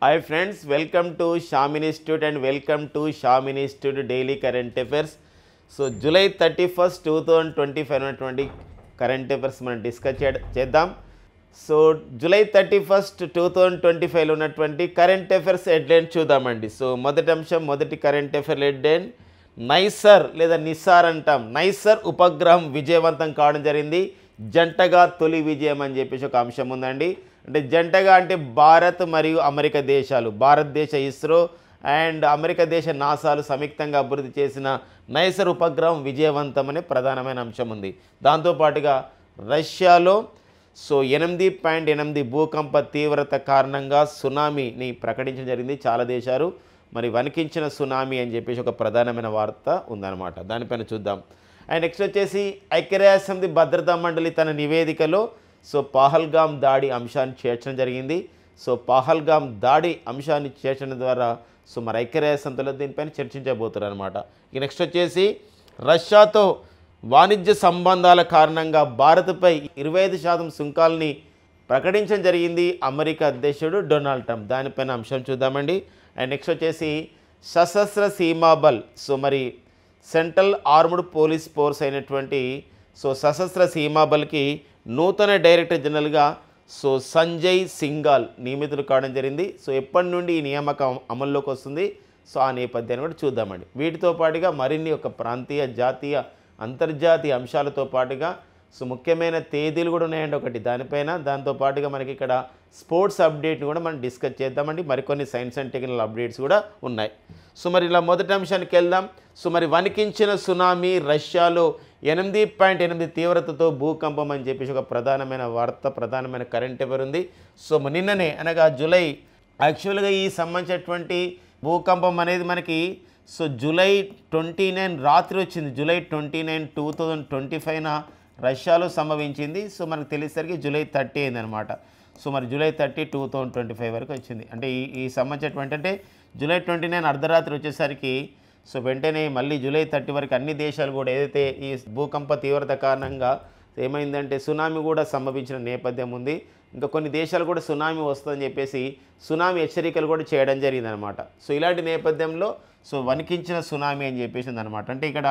Hi friends, welcome to Sham Institute and welcome to Sham Institute Daily Current Affairs. So July 31st, 2025 ఉన్నటువంటి current affairs మనం discuss చేద్దాం. So July 31st, 2025లో ఉన్నటువంటి current affairs headline చూద్దామండి. So మొదటి అంశం, మొదటి current affair headline NISER లేదా నిసార్ అంటాం. నైసర్ ఉపగ్రహం విజయవంతం కావడం జరిగింది. జంటగా తొలి విజయం అని చెప్పేసి ఒక అంశం ఉందండి. అంటే జంటగా అంటే భారత్ మరియు అమెరికా దేశాలు, భారతదేశ ఇస్రో అండ్ అమెరికా దేశ నాసాలు సంయుక్తంగా అభివృద్ధి చేసిన నైసర్ ఉపగ్రహం విజయవంతం అనే ప్రధానమైన అంశం ఉంది. దాంతోపాటుగా రష్యాలో 8.8 భూకంప తీవ్రత కారణంగా సునామీని ప్రకటించడం జరిగింది. చాలా దేశాలు మరి వణికించిన సునామీ అని చెప్పేసి ఒక ప్రధానమైన వార్త ఉందన్నమాట. దానిపైన చూద్దాం. అండ్ నెక్స్ట్ వచ్చేసి ఐక్యరాజ్యసమితి భద్రతా మండలి తన నివేదికలో పహల్గామ్ దాడి అంశాన్ని చేర్చడం జరిగింది. పహల్గామ్ దాడి అంశాన్ని చేర్చడం ద్వారా మరి ఐక్యరాజ్యసమితిలో దీనిపైన చర్చించబోతున్నారు అనమాట. ఇక నెక్స్ట్ వచ్చేసి రష్యాతో వాణిజ్య సంబంధాల కారణంగా భారత్పై 25% సుంకాలని ప్రకటించడం జరిగింది అమెరికా అధ్యక్షుడు డొనాల్డ్ ట్రంప్. దానిపైన అంశం చూద్దామండి. అండ్ నెక్స్ట్ వచ్చేసి సశస్త్ర సీమాబల్ మరి సెంట్రల్ ఆర్మ్డ్ పోలీస్ ఫోర్స్ అయినటువంటి సశస్త్ర సీమాబల్కి నూతన డైరెక్టర్ జనరల్గా సంజయ్ సింఘాల్ నియమితులు కావడం జరిగింది. ఎప్పటి నుండి ఈ నియామకం అమల్లోకి వస్తుంది, ఆ నేపథ్యాన్ని కూడా చూద్దామండి. వీటితో పాటుగా మరిన్ని ఒక ప్రాంతీయ, జాతీయ, అంతర్జాతీయ అంశాలతో పాటుగా ముఖ్యమైన తేదీలు కూడా ఉన్నాయండి ఒకటి దానిపైన. దాంతోపాటుగా మనకి ఇక్కడ స్పోర్ట్స్ అప్డేట్ని కూడా మనం డిస్కస్ చేద్దామండి. మరికొన్ని సైన్స్ అండ్ టెక్నికల్ అప్డేట్స్ కూడా ఉన్నాయి. మరి ఇలా మొదటి అంశానికి వెళ్దాం. మరి వణికించిన సునామీ, రష్యాలో 8.8 తీవ్రతతో భూకంపం అని చెప్పేసి ఒక ప్రధానమైన వార్త, ప్రధానమైన కరెంట్ అఫైర్ ఉంది. నిన్ననే అనగా జూలై యాక్చువల్గా ఈ సంబంధించినటువంటి భూకంపం అనేది మనకి జూలై 29 రాత్రి వచ్చింది. జూలై 29, 2025న రష్యాలో సంభవించింది. మనకు తెలిసేసరికి జూలై 30 అయిందనమాట. మరి జూలై 30, 2025 వరకు వచ్చింది. అంటే ఈ సంబంధించినటువంటి అంటే జూలై 29 అర్ధరాత్రి వచ్చేసరికి వెంటనే మళ్ళీ జూలై 30 వరకు అన్ని దేశాలు కూడా ఏదైతే ఈ భూకంప తీవ్రత కారణంగా ఏమైందంటే సునామీ కూడా సంభవించిన నేపథ్యం ఉంది. ఇంకా కొన్ని దేశాలు కూడా సునామీ వస్తుందని చెప్పేసి సునామీ హెచ్చరికలు కూడా చేయడం జరిగిందనమాట. ఇలాంటి నేపథ్యంలో వణికించిన సునామీ అని చెప్పేసి ఉందన్నమాట. అంటే ఇక్కడ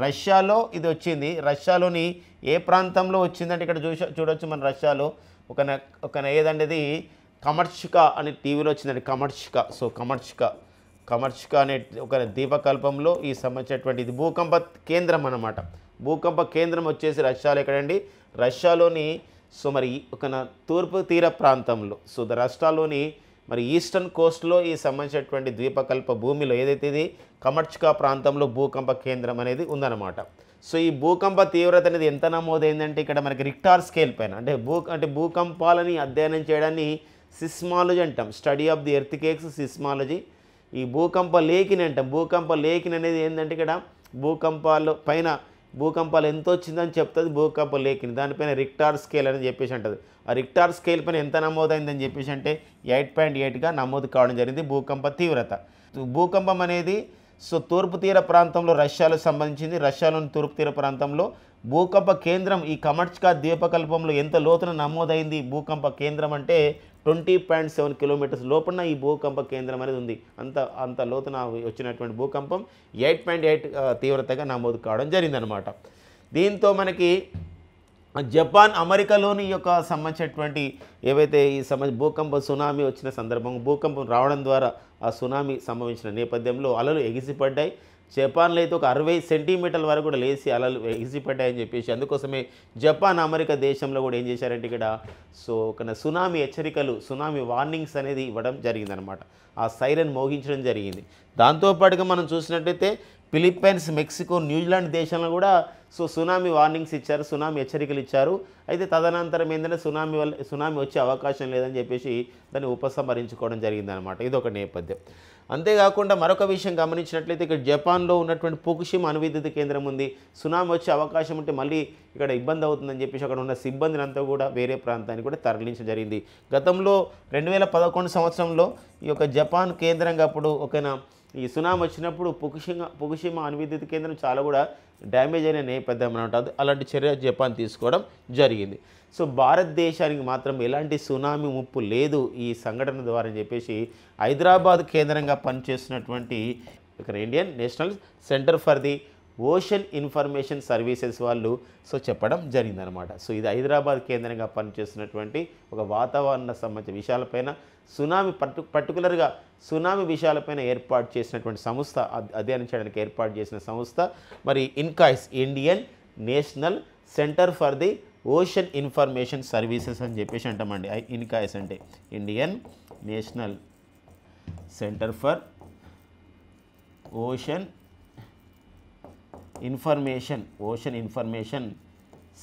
రష్యాలో ఇది వచ్చింది. రష్యాలోని ఏ ప్రాంతంలో వచ్చిందంటే ఇక్కడ చూడొచ్చు మన రష్యాలో ఒక ఏదంటే ఇది కమర్ష్కా అనే టీవీలో వచ్చిందండి. కమర్ష్కా అనే ఒక ద్వీపకల్పంలో ఈ సంబంధించినటువంటి ఇది భూకంప కేంద్రం అన్నమాట. భూకంప కేంద్రం వచ్చేసి రష్యాలో ఎక్కడండి, రష్యాలోని మరి ఒక తూర్పు తీర ప్రాంతంలో రష్యాలోని మరి ఈస్టర్న్ కోస్ట్లో ఈ సంబంధించినటువంటి ద్వీపకల్ప భూమిలో ఏదైతే ఇది కమర్ష్కా ప్రాంతంలో భూకంప కేంద్రం అనేది ఉందన్నమాట. ఈ భూకంప తీవ్రత అనేది ఎంత నమోదైందంటే ఇక్కడ మనకి రిక్టార్ స్కేల్ పైన అంటే భూకంపాలని అధ్యయనం చేయడాన్ని సిస్మాలజీ అంటాం. Study of the earthquakes seismology. ఈ భూకంప లేఖిని అంటాం. భూకంప లేఖిని అనేది ఏంటంటే ఇక్కడ భూకంపాలు ఎంత వచ్చిందని చెప్తుంది భూకంప లేఖిని. దానిపైన రిక్టార్ స్కేల్ అని చెప్పేసి అంటుంది. ఆ రిక్టార్ స్కేల్ పైన ఎంత నమోదైందని చెప్పేసి అంటే 8.8గా నమోదు కావడం జరిగింది భూకంప తీవ్రత. భూకంపం అనేది తూర్పు తీర ప్రాంతంలో రష్యాలో సంబంధించింది. రష్యాలోని తూర్పు తీర ప్రాంతంలో భూకంప కేంద్రం ఈ కమర్ష్కా ద్వీపకల్పంలో ఎంత లోతున నమోదైంది భూకంప కేంద్రం అంటే 20.7 కిలోమీటర్స్ లోపల ఈ భూకంప కేంద్రం అనేది ఉంది. అంత లోతున వచ్చినటువంటి భూకంపం 8.8 తీవ్రతగా నమోదు కావడం జరిగిందనమాట. దీంతో మనకి జపాన్, అమెరికాలోని ఈ యొక్క సంబంధించినటువంటి ఏవైతే ఈ భూకంప సునామీ వచ్చిన సందర్భం, భూకంపం రావడం ద్వారా ఆ సునామీ సంభవించిన నేపథ్యంలో అలలు ఎగిసిపడ్డాయి. జపాన్లో అయితే ఒక 60 సెంటీమీటర్ల వరకు కూడా లేచి అలలు ఎగిసిపడ్డాయని చెప్పేసి అందుకోసమే జపాన్, అమెరికా దేశంలో కూడా ఏం చేశారంటే ఇక్కడ ఒక సునామీ హెచ్చరికలు, సునామీ వార్నింగ్స్ అనేది ఇవ్వడం జరిగిందనమాట. ఆ సైరన్ మోగించడం జరిగింది. దాంతోపాటుగా మనం చూసినట్టయితే ఫిలిప్పైన్స్, మెక్సికో, న్యూజిలాండ్ దేశంలో కూడా సునామీ వార్నింగ్స్ ఇచ్చారు, సునామీ హెచ్చరికలు ఇచ్చారు. అయితే తదనంతరం ఏంటంటే సునామీ వచ్చే అవకాశం లేదని చెప్పేసి దాన్ని ఉపసంహరించుకోవడం జరిగిందనమాట. ఇది ఒక నేపథ్యం. అంతేకాకుండా మరొక విషయం గమనించినట్లయితే ఇక్కడ జపాన్లో ఉన్నటువంటి ఫుకుషిమా అణువిద్యుత్ కేంద్రం ఉంది. సునామీ వచ్చే అవకాశం ఉంటే మళ్ళీ ఇక్కడ ఇబ్బంది అవుతుందని చెప్పేసి అక్కడ ఉన్న సిబ్బందిని అంతా కూడా వేరే ప్రాంతానికి కూడా తరలించడం జరిగింది. గతంలో 2011 సంవత్సరంలో ఈ యొక్క జపాన్ కేంద్రంగా అప్పుడు ఈ సునామీ వచ్చినప్పుడు ఫుకుషిమా అణువిద్యుత్ కేంద్రం చాలా కూడా డ్యామేజ్ అయిన నేపథ్యం అనమాట. అలాంటి చర్య జపాన్ తీసుకోవడం జరిగింది. సో భారతదేశానికి మాత్రం ఎలాంటి సునామీ ముప్పు లేదు ఈ సంఘటన ద్వారా అని చెప్పేసి హైదరాబాద్ కేంద్రంగా పనిచేస్తున్నటువంటి ఇక్కడ Indian national centre for the ocean information services వాళ్ళు సో చెప్పడం జరిగిందనమాట. సో ఇది హైదరాబాద్ కేంద్రంగా పనిచేస్తున్నటువంటి ఒక వాతావరణ సంబంధించిన విషయాలపైన సునామీ పర్టికులర్గా సునామీ విషయాలపైన ఏర్పాటు చేసినటువంటి సంస్థ, అధ్యయనం చేయడానికి ఏర్పాటు చేసిన సంస్థ మరి INCOIS, Indian national centre for the ocean information services అని చెప్పేసి అంటామండి. ఇన్కాయిస్ అంటే Indian national centre for ocean information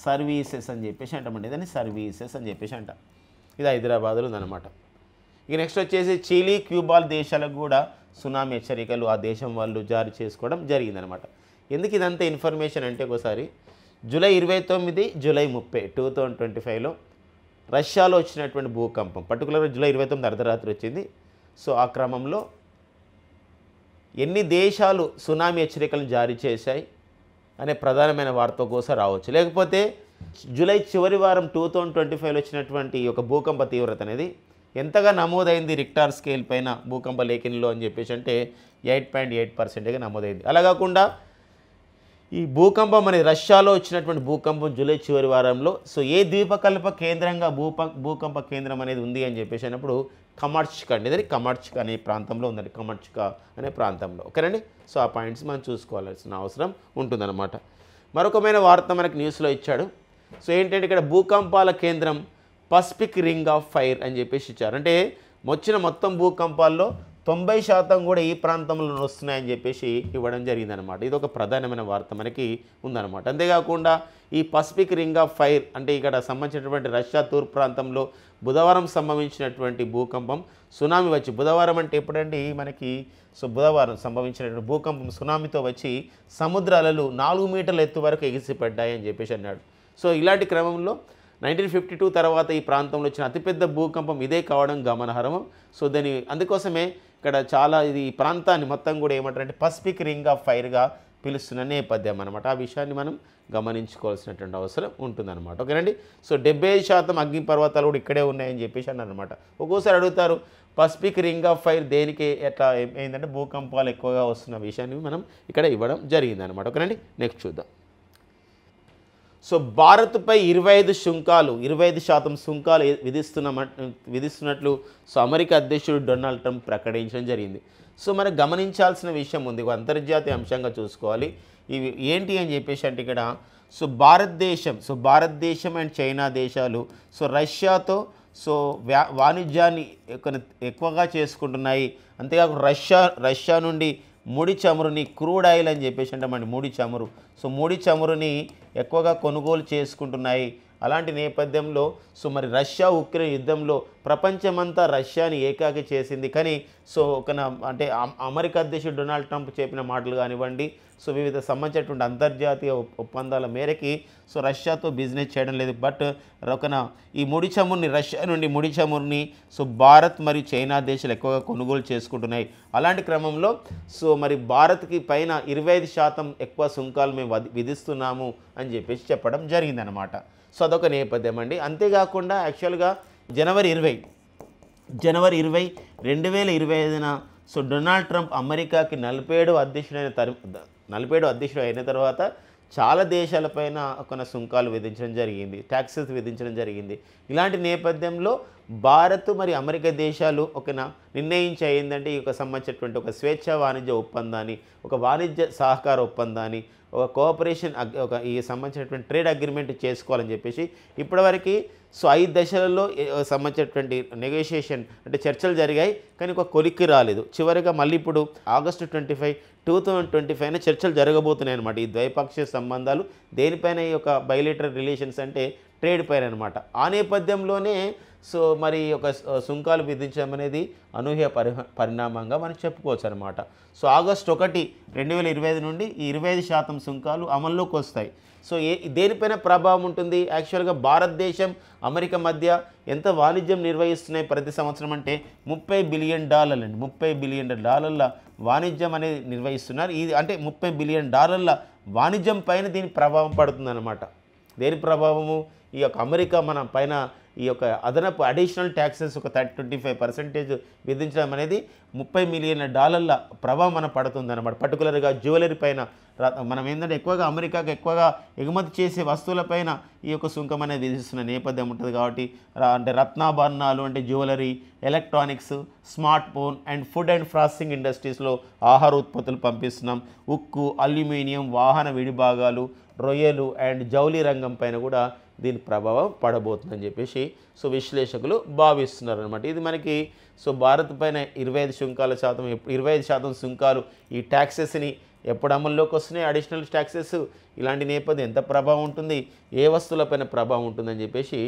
services అని చెప్పేసి అంటామండి. దాన్ని సర్వీసెస్ అని చెప్పేసి అంటాం. ఇది హైదరాబాద్లో ఉందన్నమాట. ఇక నెక్స్ట్ వచ్చేసి చిలీ, క్యూబాల్ దేశాలకు కూడా సునామీ హెచ్చరికలు ఆ దేశం వాళ్ళు జారీ చేసుకోవడం జరిగిందనమాట. ఎందుకు ఇదంతా ఇన్ఫర్మేషన్ అంటే ఒకసారి జూలై 29, జూలై 30, 2025లో రష్యాలో వచ్చినటువంటి భూకంపం, పర్టికులర్గా జూలై 29 అర్ధరాత్రి వచ్చింది. సో ఆ క్రమంలో ఎన్ని దేశాలు సునామీ హెచ్చరికలను జారీ చేశాయి అనే ప్రధానమైన వార్త కోసం రావచ్చు. లేకపోతే జూలై చివరి వారం 2025లో వచ్చినటువంటి ఒక భూకంప తీవ్రత అనేది ఎంతగా నమోదైంది రిక్టార్ స్కేల్ పైన భూకంప లేఖనిలో అని చెప్పేసి అంటే 8.8%గా నమోదైంది. అలా కాకుండా ఈ భూకంపం అనేది రష్యాలో వచ్చినటువంటి భూకంపం జూలై చివరి వారంలో సో ఏ ద్వీపకల్ప కేంద్రంగా భూకంప కేంద్రం అనేది ఉంది అని చెప్పేసి అన్నప్పుడు కమర్చ్కా అండి. ఇది కమర్చ్కా అనే ప్రాంతంలో ఉందండి, కమర్చ్కా అనే ప్రాంతంలో. ఓకేనండి. సో ఆ పాయింట్స్ మనం చూసుకోవాల్సిన అవసరం ఉంటుందన్నమాట. మరొకమైన వార్త మనకి న్యూస్లో ఇచ్చాడు. సో ఏంటంటే ఇక్కడ భూకంపాల కేంద్రం పసిఫిక్ రింగ్ ఆఫ్ ఫైర్ అని చెప్పేసి ఇచ్చారు. అంటే వచ్చిన మొత్తం భూకంపాల్లో 90% కూడా ఈ ప్రాంతంలో వస్తున్నాయని చెప్పేసి ఇవ్వడం జరిగిందనమాట. ఇది ఒక ప్రధానమైన వార్త మనకి ఉందన్నమాట. అంతేకాకుండా ఈ పసిఫిక్ రింగ్ ఆఫ్ ఫైర్ అంటే ఇక్కడ సంబంధించినటువంటి రష్యా తూర్పు ప్రాంతంలో బుధవారం సంభవించినటువంటి భూకంపం సునామీ వచ్చి, బుధవారం అంటే ఎప్పుడండి మనకి సో బుధవారం సంభవించినటువంటి భూకంపం సునామీతో వచ్చి సముద్రాలలో 4 మీటర్ల ఎత్తు వరకు ఎగిసిపడ్డాయి అని చెప్పేసి అన్నాడు. సో ఇలాంటి క్రమంలో 1952 తర్వాత ఈ ప్రాంతంలో వచ్చిన అతిపెద్ద భూకంపం ఇదే కావడం గమనార్హం. సో అందుకోసమే ఇక్కడ చాలా ఇది ప్రాంతాన్ని మొత్తం కూడా ఏమంటారంటే పసిఫిక్ రింగ్ ఆఫ్ ఫైర్గా పిలుస్తున్న నేపథ్యం అనమాట. ఆ విషయాన్ని మనం గమనించుకోవాల్సినటువంటి అవసరం ఉంటుందన్నమాట. ఓకేనండి. సో 70% అగ్నిపర్వతాలు కూడా ఇక్కడే ఉన్నాయని చెప్పేసి అన్నారనమాట. ఒక్కోసారి అడుగుతారు పసిఫిక్ రింగ్ ఆఫ్ ఫైర్ దేనికి ఎట్లా ఏంటంటే భూకంపాలు ఎక్కువగా వస్తున్న విషయాన్ని మనం ఇక్కడ ఇవ్వడం జరిగిందనమాట. ఓకేనండి. నెక్స్ట్ చూద్దాం. సో భారత్పై 25% సుంకాలు విధిస్తున్నట్లు సో అమెరికా అధ్యక్షుడు డొనాల్డ్ ట్రంప్ ప్రకటించడం జరిగింది. సో మనకు గమనించాల్సిన విషయం ఉంది, ఒక అంతర్జాతీయ అంశంగా చూసుకోవాలి. ఇవి ఏంటి అని చెప్పేసి అంటే ఇక్కడ సో భారతదేశం అండ్ చైనా దేశాలు సో రష్యాతో సో వాణిజ్యాన్ని ఎక్కువగా చేసుకుంటున్నాయి. అంతేకాకుండా రష్యా నుండి ముడి చమురుని, క్రూడ్ ఆయిల్ అని చెప్పేసి అంటామండి, ముడి చమురు. సో ముడి చమురుని ఎక్కువగా కొనుగోలు చేసుకుంటున్నాయి. అలాంటి నేపథ్యంలో సో మరి రష్యా ఉక్రెయిన్ యుద్ధంలో ప్రపంచమంతా రష్యాని ఏకాకి చేసింది. కానీ సో అంటే అమెరికా అధ్యక్షుడు డొనాల్డ్ ట్రంప్ చెప్పిన మాటలు కానివ్వండి, సో వివిధ సంబంధించినటువంటి అంతర్జాతీయ ఒప్పందాల మేరకి సో రష్యాతో బిజినెస్ చేయడం లేదు. బట్ ఈ ముడి చమురుని, రష్యా నుండి ముడి చమురుని సో భారత్ మరియు చైనా దేశాలు ఎక్కువగా కొనుగోలు చేసుకుంటున్నాయి. అలాంటి క్రమంలో సో మరి భారత్కి పైన 25% ఎక్కువ సుంకాలు మేము విధిస్తున్నాము అని చెప్పేసి చెప్పడం జరిగిందనమాట. సో అదొక నేపథ్యం అండి. అంతేకాకుండా యాక్చువల్గా జనవరి 20, 2025న సో డొనాల్డ్ ట్రంప్ అమెరికాకి 47వ అధ్యక్షుడు అయిన తర్వాత చాలా దేశాలపైన కొన్ని సుంకాలు విధించడం జరిగింది, ట్యాక్సెస్ విధించడం జరిగింది. ఇలాంటి నేపథ్యంలో భారత్ మరి అమెరికా దేశాలు నిర్ణయించి అయిందంటే ఈ సంబంధించినటువంటి ఒక స్వేచ్ఛా వాణిజ్య ఒప్పందాన్ని, ఒక వాణిజ్య సహకార ఒప్పందాన్ని, ఒక కోఆపరేషన్ ఈ సంబంధించినటువంటి ట్రేడ్ అగ్రిమెంట్ చేసుకోవాలని చెప్పేసి ఇప్పటివరకు సో 5 దశలలో సంబంధించినటువంటి నెగోషియేషన్ అంటే చర్చలు జరిగాయి. కానీ ఒక కొలిక్కి రాలేదు. చివరిగా మళ్ళీ ఇప్పుడు ఆగస్టు 25, 2025 చర్చలు జరగబోతున్నాయి అనమాట. ఈ ద్వైపాక్షిక సంబంధాలు దేనిపైన ఈ యొక్క బైలేటరల్ రిలేషన్స్ అంటే ట్రేడ్ పైన అనమాట. ఆ నేపథ్యంలోనే సో మరి ఒక సుంకాలు విధించడం అనేది అనూహ్య పరిణామంగా మనం చెప్పుకోవచ్చు అనమాట. సో ఆగస్టు 1, 2025 నుండి ఈ 25% సుంకాలు అమల్లోకి వస్తాయి. సో దేనిపైన ప్రభావం ఉంటుంది? యాక్చువల్గా భారతదేశం అమెరికా మధ్య ఎంత వాణిజ్యం నిర్వహిస్తున్నాయి ప్రతి సంవత్సరం అంటే $30 బిలియన్ అండి. $30 బిలియన్ వాణిజ్యం అనేది నిర్వహిస్తున్నారు. ఇది అంటే $30 బిలియన్ వాణిజ్యం పైన దీని ప్రభావం పడుతుందన్నమాట. దేని ప్రభావము? ఈ యొక్క అమెరికా మన పైన ఈ యొక్క అదనపు అడిషనల్ ట్యాక్సెస్ ఒక 25% విధించడం అనేది $30 మిలియన్ ప్రభావం మన పడుతుందన్నమాట. పర్టికులర్గా జ్యువెలరీ పైన మనం ఏంటంటే ఎక్కువగా అమెరికాకు ఎక్కువగా ఎగుమతి చేసే వస్తువులపైన ఈ యొక్క సుంకం అనేది విధిస్తున్న నేపథ్యం ఉంటుంది. కాబట్టి అంటే రత్నాభరణాలు అంటే jewellery, electronics, smart phone and food and processing ఇండస్ట్రీస్లో ఆహార ఉత్పత్తులు పంపిస్తున్నాం. ఉక్కు, అల్యూమినియం, వాహన విడిభాగాలు, రొయ్యలు అండ్ జౌళి రంగం పైన కూడా దీని ప్రభావం పడబోతుందని చెప్పేసి విశ్లేషకులు భావిస్తున్నారు అనమాట. ఇది మనకి భారత్ పైన 25% సుంకాలు ఈ ట్యాక్సెస్ని ఎప్పుడు అమల్లోకి వస్తున్నాయి, అడిషనల్ ట్యాక్సెస్, ఇలాంటి నేపథ్యం ఎంత ప్రభావం ఉంటుంది, ఏ వస్తువులపైన ప్రభావం ఉంటుందని చెప్పేసి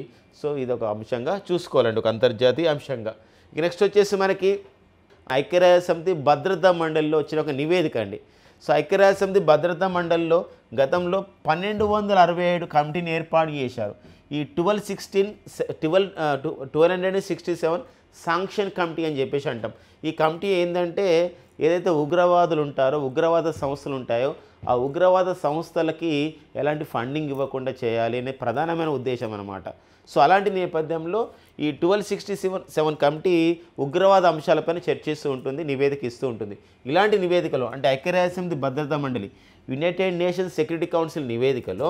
ఇది ఒక అంశంగా చూసుకోవాలండి, ఒక అంతర్జాతీయ అంశంగా. ఇక నెక్స్ట్ వచ్చేసి మనకి ఐక్యరాజ్యసమితి భద్రతా మండలిలో వచ్చిన ఒక నివేదిక అండి. ఐక్యరాజ్యసమితి భద్రతా మండలిలో గతంలో 1267 కమిటీని ఏర్పాటు చేశారు. ఈ 1267 శాంక్షన్ కమిటీ అని చెప్పేసి అంటాం. ఈ కమిటీ ఏంటంటే ఏదైతే ఉగ్రవాదులు ఉంటారో, ఉగ్రవాద సంస్థలు ఉంటాయో, ఆ ఉగ్రవాద సంస్థలకి ఎలాంటి ఫండింగ్ ఇవ్వకుండా చేయాలి అనే ప్రధానమైన ఉద్దేశం అన్నమాట. అలాంటి నేపథ్యంలో ఈ 1267 కమిటీ ఉగ్రవాద అంశాలపైన చర్చిస్తూ ఉంటుంది, నివేదిక ఇస్తూ ఉంటుంది. ఇలాంటి నివేదికలో అంటే ఐక్యరాజ్యసమితి భద్రతా మండలి, యునైటెడ్ నేషన్స్ సెక్యూరిటీ కౌన్సిల్ నివేదికలో,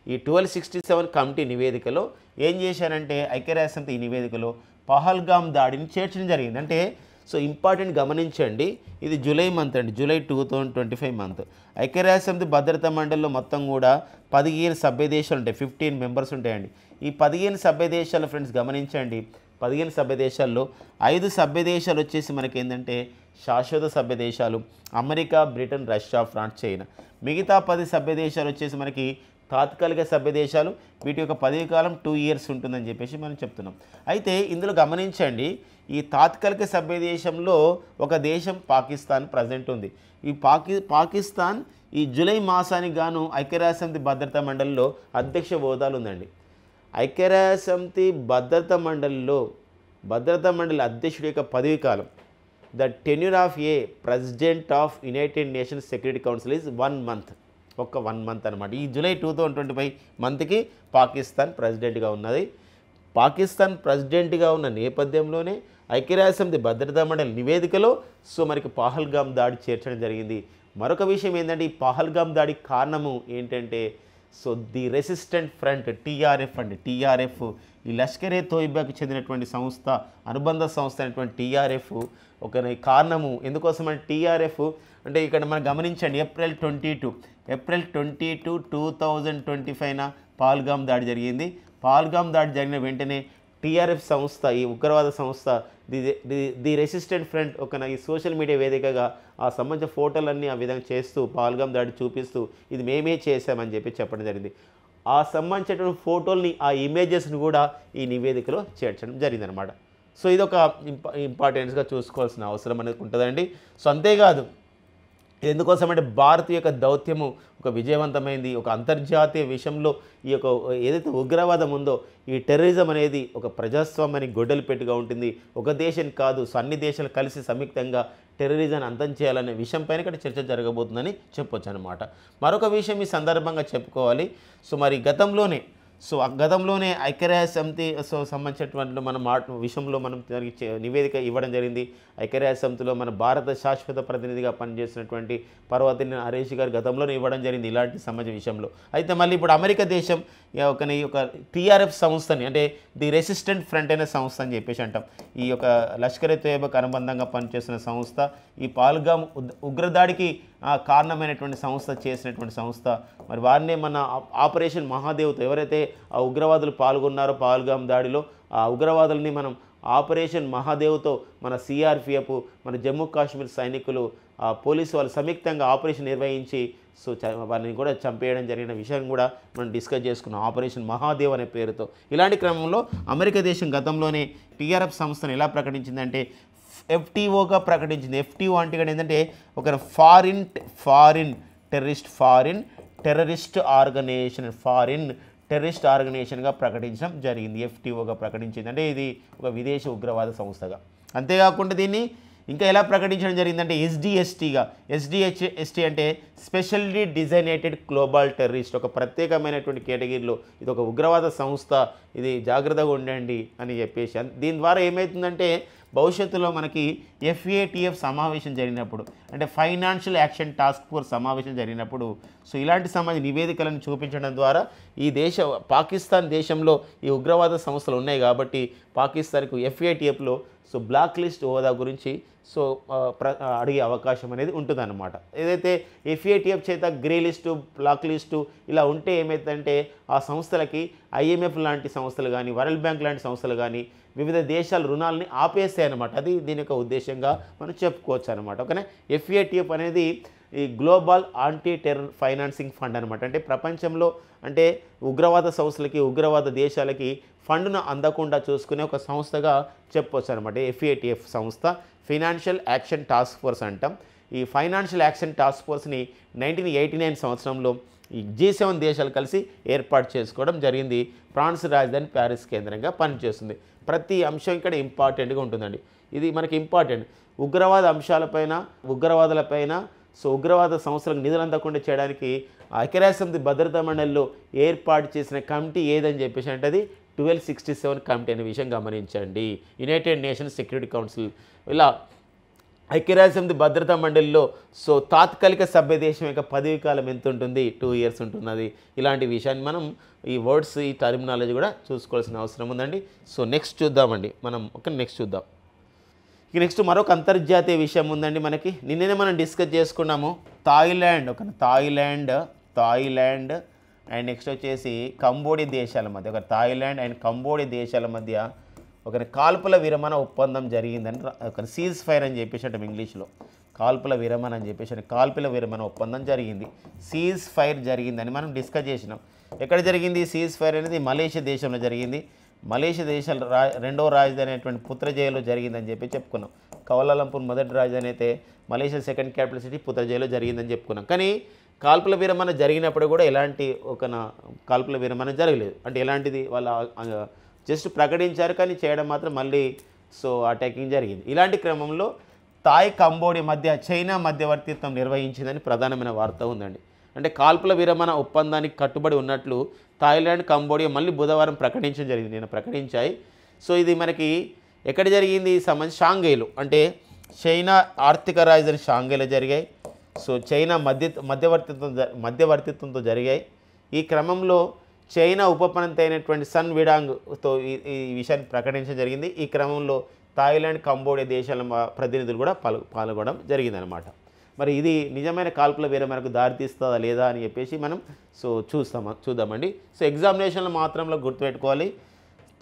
ఈ 1267 కమిటీ నివేదికలో ఏం చేశారంటే ఐక్యరాజ్యసమితి ఈ నివేదికలో పహల్గామ్ దాడిని చేర్చడం జరిగింది. అంటే ఇంపార్టెంట్ గమనించండి, ఇది జూలై మంత్ అండి, జూలై 2025 మంత్. ఐక్యరాజ్యసమితి భద్రతా మండలిలో మొత్తం కూడా 15 సభ్య దేశాలు ఉంటాయి, 15 మెంబర్స్ ఉంటాయండి. ఈ 15 సభ్య దేశాలు ఫ్రెండ్స్ గమనించండి, 15 సభ్య దేశాల్లో 5 సభ్య దేశాలు వచ్చేసి మనకి ఏంటంటే శాశ్వత సభ్య దేశాలు, America, Britain, Russia, France, China. మిగతా 10 సభ్య దేశాలు వచ్చేసి మనకి తాత్కాలిక సభ్య దేశాలు, వీటి యొక్క పదవి కాలం 2 ఇయర్స్ ఉంటుందని చెప్పేసి మనం చెప్తున్నాం. అయితే ఇందులో గమనించండి, ఈ తాత్కాలిక సభ్య దేశంలో ఒక దేశం పాకిస్తాన్ ప్రజెంట్ ఉంది. ఈ పాకిస్తాన్ ఈ జూలై మాసానికి గాను ఐక్యరాజ్యసమితి భద్రతా మండలిలో అధ్యక్ష హోదాలు ఉందండి. ఐక్యరాజ్యసమితి భద్రతా మండలి అధ్యక్షుడి యొక్క పదవి కాలం, the tenure of a president of United Nations Security Council is 1 month, ఒక్క 1 మంత్ అనమాట. ఈ జూలై 2025 మంత్కి పాకిస్తాన్ ప్రెసిడెంట్గా ఉన్నది. పాకిస్తాన్ ప్రెసిడెంట్గా ఉన్న నేపథ్యంలోనే ఐక్యరాజ్యసమితి భద్రతా మండలి నివేదికలో మనకి పహల్గామ్ దాడి చేర్చడం జరిగింది. మరొక విషయం ఏంటంటే ఈ పహల్గామ్ దాడికి కారణము ఏంటంటే ది రెసిస్టెంట్ ఫ్రంట్, టీఆర్ఎఫ్ అండి. టీఆర్ఎఫ్ ఈ లష్కరే తోయిబాకి చెందినటువంటి సంస్థ, అనుబంధ సంస్థ అయినటువంటి టీఆర్ఎఫ్ ఒక కారణము. ఎందుకోసం అంటే టీఆర్ఎఫ్ అంటే ఇక్కడ మనం గమనించండి, ఏప్రిల్ 22, 2025 పహల్గామ్ దాడి జరిగింది. పహల్గామ్ దాడి జరిగిన వెంటనే టీఆర్ఎఫ్ సంస్థ, ఈ ఉగ్రవాద సంస్థ ది రెసిస్టెంట్ ఫ్రంట్ ఈ సోషల్ మీడియా వేదికగా ఆ సంబంధించిన ఫోటోలన్నీ ఆ విధంగా చేస్తూ పహల్గామ్ దాడి చూపిస్తూ ఇది మేమే చేసామని చెప్పడం జరిగింది. ఆ సంబంధించినటువంటి ఫోటోల్ని, ఆ ఇమేజెస్ని కూడా ఈ నివేదికలో చేర్చడం జరిగిందనమాట. ఇదొక ఇంపార్టెన్స్గా చూసుకోవాల్సిన అవసరం అనేది ఉంటుందండి. అంతేకాదు ఎందుకోసం అంటే భారత్ యొక్క దౌత్యము ఒక విజయవంతమైంది. ఒక అంతర్జాతీయ విషయంలో ఈ యొక్క ఏదైతే ఉగ్రవాదం ఉందో, ఈ టెర్రరిజం అనేది ఒక ప్రజాస్వామ్యానికి గొడ్డలి పెట్టుగా ఉంటుంది. ఒక దేశం కాదు, అన్ని దేశాలు కలిసి సంయుక్తంగా టెర్రరిజాన్ని అంతం చేయాలనే విషయం పైన ఇక్కడ చర్చ జరగబోతుందని చెప్పొచ్చు అనమాట. మరొక విషయం ఈ సందర్భంగా చెప్పుకోవాలి. మరి గతంలోనే ఐక్యరాజ్యసమితి సంబంధించినటువంటి మన విషయంలో మనం నివేదిక ఇవ్వడం జరిగింది. ఐక్యరాజ్యసమితిలో మన భారత శాశ్వత ప్రతినిధిగా పనిచేసినటువంటి పర్వతిని హరీష్ గారు గతంలోనే ఇవ్వడం జరిగింది ఇలాంటి సంబంధించిన విషయంలో. అయితే మళ్ళీ ఇప్పుడు అమెరికా దేశం ఈ యొక్క టీఆర్ఎఫ్ సంస్థని, అంటే ది రెసిస్టెంట్ ఫ్రంట్ అనే సంస్థ అని చెప్పేసి అంటాం. ఈ యొక్క లష్కరే తోయబాకు అనుబంధంగా పనిచేస్తున్న సంస్థ, ఈ పహల్గామ్ ఉగ్రదాడికి కారణమైనటువంటి సంస్థ, చేసినటువంటి సంస్థ. మరి వారినే మన ఆపరేషన్ మహాదేవ్తో ఎవరైతే ఆ ఉగ్రవాదులు పాల్గొన్నారో పహల్గామ్ దాడిలో, ఆ ఉగ్రవాదుల్ని మనం ఆపరేషన్ మహాదేవ్తో మన సిఆర్పిఎఫ్, మన జమ్మూ కాశ్మీర్ సైనికులు, పోలీసు వాళ్ళు సంయుక్తంగా ఆపరేషన్ నిర్వహించి వాళ్ళని కూడా చంపేయడం జరిగిన విషయం కూడా మనం డిస్కస్ చేసుకున్నాం, ఆపరేషన్ మహాదేవ్ అనే పేరుతో. ఇలాంటి క్రమంలో అమెరికా దేశం గతంలోనే టీఆర్ఎఫ్ సంస్థను ఎలా ప్రకటించిందంటే ఎఫ్టీఓగా ప్రకటించింది. ఎఫ్టీఓ అంటే ఇక్కడ ఏంటంటే ఒక ఫారిన్ టెర్రరిస్ట్ ఆర్గనైజేషన్గా ప్రకటించడం జరిగింది. ఎఫ్టీఓగా ప్రకటించింది అంటే ఇది ఒక విదేశీ ఉగ్రవాద సంస్థగా. అంతేకాకుండా దీన్ని ఇంకా ఎలా ప్రకటించడం జరిగిందంటే ఎస్డిఎస్టీగా. ఎస్డిహెచ్ఎస్టీ అంటే స్పెషల్లీ డిజైనేటెడ్ గ్లోబల్ టెర్రరిస్ట్, ఒక ప్రత్యేకమైనటువంటి కేటగిరీలో ఇది ఒక ఉగ్రవాద సంస్థ, ఇది జాగ్రత్తగా ఉండండి అని చెప్పేసి. దీని ద్వారా ఏమవుతుందంటే భవిష్యత్తులో మనకి ఎఫ్ఏటిఎఫ్ సమావేశం జరిగినప్పుడు, అంటే ఫైనాన్షియల్ యాక్షన్ టాస్క్ ఫోర్స్ సమావేశం జరిగినప్పుడు సో ఇలాంటి నివేదికలను చూపించడం ద్వారా ఈ పాకిస్తాన్ దేశంలో ఈ ఉగ్రవాద సంస్థలు ఉన్నాయి కాబట్టి పాకిస్తాన్కు ఎఫ్ఏటిఎఫ్లో సో బ్లాక్ లిస్ట్ హోదా గురించి సో అడిగే అవకాశం అనేది ఉంటుందన్నమాట. ఏదైతే ఎఫ్ఏటిఎఫ్ చేత గ్రే లిస్టు, బ్లాక్ లిస్టు ఇలా ఉంటే ఏమవుతుందంటే ఆ సంస్థలకి ఐఎంఎఫ్ లాంటి సంస్థలు కానీ, వరల్డ్ బ్యాంక్ లాంటి సంస్థలు కానీ వివిధ దేశాల రుణాలని ఆపేస్తాయి అన్నమాట. అది దీని యొక్క ఉద్దేశంగా మనం చెప్పుకోవచ్చు అనమాట. ఓకేనా. ఎఫ్ఏటిఎఫ్ అనేది ఈ global anti terror financing fund అనమాట. అంటే ప్రపంచంలో అంటే ఉగ్రవాద సంస్థలకి, ఉగ్రవాద దేశాలకి ఫండ్ను అందకుండా చూసుకునే ఒక సంస్థగా చెప్పవచ్చు అనమాట. ఎఫ్ఏటిఎఫ్ సంస్థ ఫైనాన్షియల్ యాక్షన్ టాస్క్ ఫోర్స్ అంటాం. ఈ ఫైనాన్షియల్ యాక్షన్ టాస్క్ ఫోర్స్ని 1989 సంవత్సరంలో ఈ G7 దేశాలు కలిసి ఏర్పాటు చేసుకోవడం జరిగింది. ఫ్రాన్స్ రాజధాని ప్యారిస్ కేంద్రంగా పనిచేస్తుంది. ప్రతి అంశం ఇక్కడ ఇంపార్టెంట్గా ఉంటుందండి. ఇది మనకి ఇంపార్టెంట్. ఉగ్రవాద అంశాలపైన, ఉగ్రవాదులపైన సో ఉగ్రవాద సంస్థలకు నిధులు అందకుండా చేయడానికి ఐక్యరాజ్యసమితి భద్రతా మండలిలో ఏర్పాటు చేసిన కమిటీ ఏదని చెప్పేసి అంటే అది 1267 కమిటీ అనే విషయం గమనించండి. United Nations Security council. ఇలా ఐక్యరాజ్యసమితి భద్రతా మండలిలో సో తాత్కాలిక సభ్య దేశం యొక్క పదవీ కాలం ఎంత ఉంటుంది? 2 years ఉంటున్నది. ఇలాంటి విషయాన్ని మనం ఈ వర్డ్స్, ఈ టర్మినాలజీ కూడా చూసుకోవాల్సిన అవసరం ఉందండి. సో నెక్స్ట్ చూద్దామండి మనం. నెక్స్ట్ చూద్దాం. ఇక నెక్స్ట్ మరొక అంతర్జాతీయ విషయం ఉందండి మనకి. నిన్ననే మనం డిస్కస్ చేసుకున్నాము. థాయిలాండ్ అండ్ నెక్స్ట్ వచ్చేసి కంబోడియా దేశాల మధ్య, ఒక థాయిలాండ్ అండ్ కంబోడియా దేశాల మధ్య ఒక కాల్పుల విరమణ ఒప్పందం జరిగిందని, ఒక సీజ్ ఫైర్ అని చెప్పేసి అంటే ఇంగ్లీష్లో కాల్పుల విరమణ అని చెప్పేసి కాల్పుల విరమణ ఒప్పందం జరిగింది, సీజ్ ఫైర్ జరిగిందని మనం డిస్కస్ చేసినాం. ఎక్కడ జరిగింది సీజ్ ఫైర్ అనేది? మలేషియా దేశంలో జరిగింది. మలేషియా దేశం రెండవ రాజధాని అయినటువంటి పుత్రజయలో జరిగిందని చెప్పి చెప్పుకున్నాం. కౌలాలంపూర్ మొదటి రాజధాని అయితే మలేషియా సెకండ్ క్యాపిటల్ సిటీ పుత్రజయలో జరిగిందని చెప్పుకున్నాం. కానీ కాల్పుల విరమణ జరిగినప్పుడు కూడా ఎలాంటి కాల్పుల విరమణ జరగలేదు. అంటే ఎలాంటిది వాళ్ళ జస్ట్ ప్రకటించారు కానీ చేయడం మాత్రం మళ్ళీ సో అటాకింగ్ జరిగింది. ఇలాంటి క్రమంలో థాయ్ కంబోడియా మధ్య చైనా మధ్యవర్తిత్వం నిర్వహించిందని ప్రధానమైన వార్త ఉందండి. అంటే కాల్పుల విరమణ ఒప్పందానికి కట్టుబడి ఉన్నట్లు థాయిలాండ్, కంబోడియా మళ్ళీ బుధవారం ప్రకటించడం జరిగింది. నేను ప్రకటించాయి. సో ఇది మనకి ఎక్కడ జరిగింది? సంబంధించి షాంఘైలో, చైనా ఆర్థిక రాజధాని షాంఘైలో జరిగాయి. సో చైనా మధ్యవర్తిత్వంతో జరిగాయి. ఈ క్రమంలో చైనా ఉపపనంత అయినటువంటి సన్ విడాంగ్తో ఈ విషయాన్ని ప్రకటించడం జరిగింది. ఈ క్రమంలో థాయిలాండ్, కంబోడియా దేశాల ప్రతినిధులు కూడా పాల్గొనడం జరిగిందనమాట. మరి ఇది నిజమైన కాల్పుల విరమణకు దారితీస్తుందా లేదా అని చెప్పేసి మనం సో చూద్దామండి. సో ఎగ్జామినేషన్లో మాత్రంలో గుర్తుపెట్టుకోవాలి.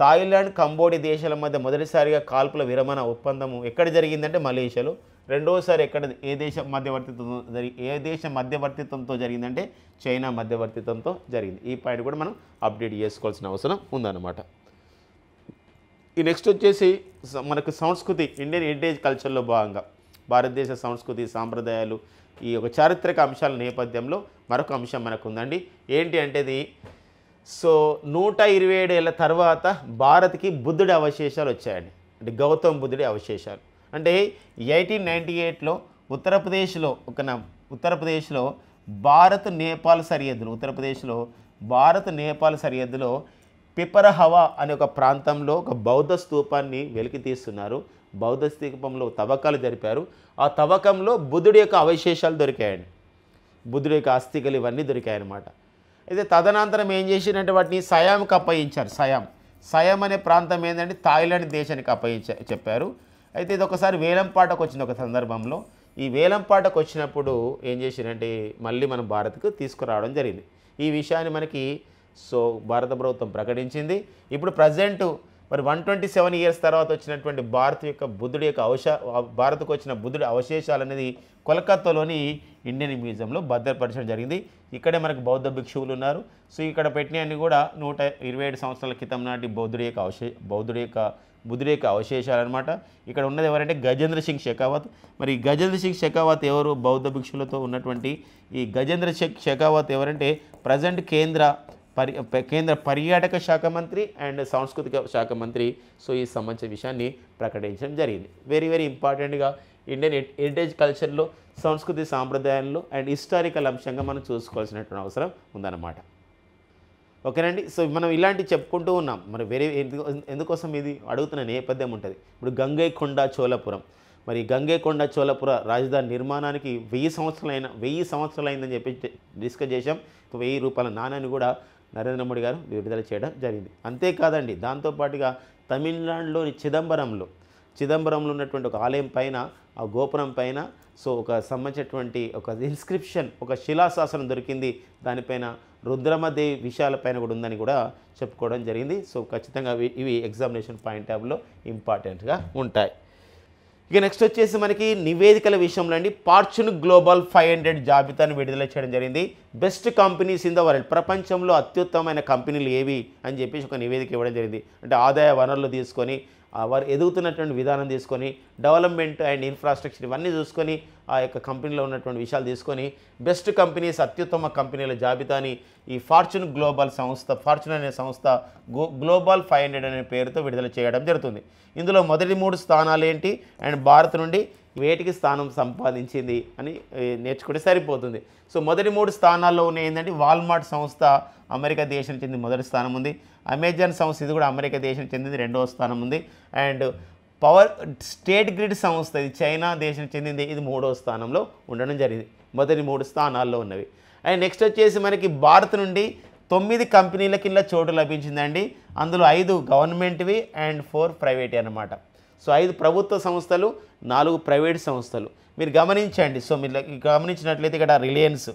థాయిలాండ్, కంబోడియా దేశాల మధ్య మొదటిసారిగా కాల్పుల విరమణ ఒప్పందము ఎక్కడ జరిగిందంటే మలేషియాలో. రెండోసారి ఏ దేశ మధ్యవర్తిత్వంతో జరిగిందంటే చైనా మధ్యవర్తిత్వంతో జరిగింది. ఈ పాయింట్ కూడా మనం అప్డేట్ చేసుకోవాల్సిన అవసరం ఉందన్నమాట. ఈ నెక్స్ట్ వచ్చేసి మనకు సంస్కృతి, ఇండియన్ హెరిటేజ్ కల్చర్లో భాగంగా భారతదేశ సంస్కృతి, సాంప్రదాయాలు, ఈ ఒక చారిత్రక అంశాల నేపథ్యంలో మరొక అంశం మనకు ఉందండి. ఏంటి అంటే ఇది సో 127 ఏళ్ళ తర్వాత భారత్కి బుద్ధుడి అవశేషాలు వచ్చాయండి. అంటే గౌతమ బుద్ధుడి అవశేషాలు. అంటే 1898లో ఉత్తరప్రదేశ్లో భారత్ నేపాల్ సరిహద్దులో పిపరహవా అనే ఒక ప్రాంతంలో ఒక బౌద్ధ స్తూపాన్ని వెలికి తీస్తున్నారు. బౌద్ధ స్తూపంలో తవ్వకాలు జరిపారు. ఆ తవ్వకంలో బుద్ధుడి యొక్క అవశేషాలు దొరికాయండి. బుద్ధుడి యొక్క అస్థికలు ఇవన్నీ దొరికాయన్నమాట. అయితే తదనంతరం ఏం చేసినట్టు వాటిని సయామ్కి అప్పగించారు. సయామ్ అనే ప్రాంతం ఏంటంటే థాయిలాండ్ దేశానికి చెప్పారు. అయితే ఇది ఒకసారి వేలంపాటకు వచ్చిన ఒక సందర్భంలో ఈ వేలంపాటకు వచ్చినప్పుడు ఏం చేసిరంటే మళ్ళీ మన భారత్కు తీసుకురావడం జరిగింది. ఈ విషయాన్ని మనకి సో భారత ప్రభుత్వం ప్రకటించింది. ఇప్పుడు ప్రజెంట్ మరి 127 years తర్వాత వచ్చినటువంటి భారత్కు వచ్చిన బుద్ధుడి అవశేషాలు అనేది కోల్కతాలోని ఇండియన్ మ్యూజియంలో భద్రపరచడం జరిగింది. ఇక్కడే మనకు బౌద్ధ భిక్షువులు ఉన్నారు. సో ఇక్కడ పెట్టినవన్నీ కూడా 127 సంవత్సరాల క్రితం నాటి బుద్ధుడి యొక్క అవశేషాలు అనమాట. ఇక్కడ ఉన్నది ఎవరంటే గజేంద్ర సింగ్ షెకావత్. మరి గజేంద్ర సింగ్ షెకావత్ ఎవరు? బౌద్ధ భిక్షులతో ఉన్నటువంటి ఈ గజేంద్ర సింగ్ షెకావత్ ఎవరంటే ప్రజెంట్ కేంద్ర పర్యాటక శాఖ మంత్రి అండ్ సాంస్కృతిక శాఖ మంత్రి. సో ఈ సంబంధించిన విషయాన్ని ప్రకటించడం జరిగింది. వెరీ వెరీ ఇంపార్టెంట్గా ఇండియన్ హెరిటేజ్ కల్చర్లో, సంస్కృతి సాంప్రదాయాల్లో అండ్ హిస్టారికల్ అంశంగా మనం చూసుకోవాల్సినటువంటి అవసరం ఉందన్నమాట. ఓకేనండి. సో మనం ఇలాంటివి చెప్పుకుంటూ ఉన్నాం. మరి వేరే ఎందుకోసం ఇది అడుగుతున్న నేపథ్యం ఉంటుంది. ఇప్పుడు గంగైకొండ చోళపురం, మరి గంగైకొండ చోళపుర రాజధాని నిర్మాణానికి 1000 సంవత్సరాలైందని చెప్పి డిస్కస్ చేశాం. 1000 రూపాయల నాణ్యాన్ని కూడా నరేంద్ర మోడీ గారు విడుదల చేయడం జరిగింది. అంతేకాదండి, దాంతోపాటుగా తమిళనాడులోని చిదంబరంలో ఉన్నటువంటి ఒక ఆలయం పైన, ఆ గోపురం పైన సో ఒక సంబంధించినటువంటి ఒక ఇన్స్క్రిప్షన్, ఒక శిలాశాసనం దొరికింది. దానిపైన రుద్రమదేవి విషయాలపైన కూడా ఉందని కూడా చెప్పుకోవడం జరిగింది. సో ఖచ్చితంగా ఇవి ఎగ్జామినేషన్ పాయింట్ ఆఫ్ వ్యూలో ఇంపార్టెంట్గా ఉంటాయి. ఇక నెక్స్ట్ వచ్చేసి మనకి నివేదికల విషయంలో అండి, ఫార్చ్యూన్ గ్లోబల్ 500 జాబితాను విడుదల చేయడం జరిగింది. Best companies in the world, ప్రపంచంలో అత్యుత్తమైన కంపెనీలు ఏవి అని చెప్పేసి ఒక నివేదిక ఇవ్వడం జరిగింది. అంటే ఆదాయ వనరులు తీసుకొని, వారు ఎదుగుతున్నటువంటి విధానం తీసుకొని, డెవలప్మెంట్ అండ్ ఇన్ఫ్రాస్ట్రక్చర్ ఇవన్నీ చూసుకొని, ఆ యొక్క కంపెనీలో ఉన్నటువంటి విషయాలు తీసుకొని బెస్ట్ కంపెనీస్, అత్యుత్తమ కంపెనీల జాబితాని ఈ ఫార్చ్యూన్ అనే సంస్థ గ్లోబల్ 500 అనే పేరుతో విడుదల చేయడం జరుగుతుంది. ఇందులో మొదటి 3 స్థానాలు ఏంటి అండ్ భారత్ నుండి వేటికి స్థానం సంపాదించింది అని నేర్చుకుంటే సరిపోతుంది. సో మొదటి 3 స్థానాల్లో ఉన్నాయి ఏంటంటే, వాల్మార్ట్ సంస్థ అమెరికా దేశం చెంది మొదటి స్థానం ఉంది. అమెజాన్ సంస్థ ఇది కూడా అమెరికా దేశం చెందింది, 2వ స్థానం ఉంది. అండ్ స్టేట్ గ్రిడ్ సంస్థ ఇది చైనా దేశం చెందింది, ఇది 3వ స్థానంలో ఉండడం జరిగింది. మొదటి 3 స్థానాల్లో ఉన్నవి. అండ్ నెక్స్ట్ వచ్చేసి మనకి భారత్ నుండి 9 కంపెనీల కింద చోటు లభించిందండి. అందులో 5 గవర్నమెంట్వి అండ్ 4 ప్రైవేట్ అన్నమాట. సో 5 ప్రభుత్వ సంస్థలు, 4 ప్రైవేట్ సంస్థలు. మీరు గమనించండి. సో మీరు గమనించినట్లయితే ఇక్కడ రిలయన్స్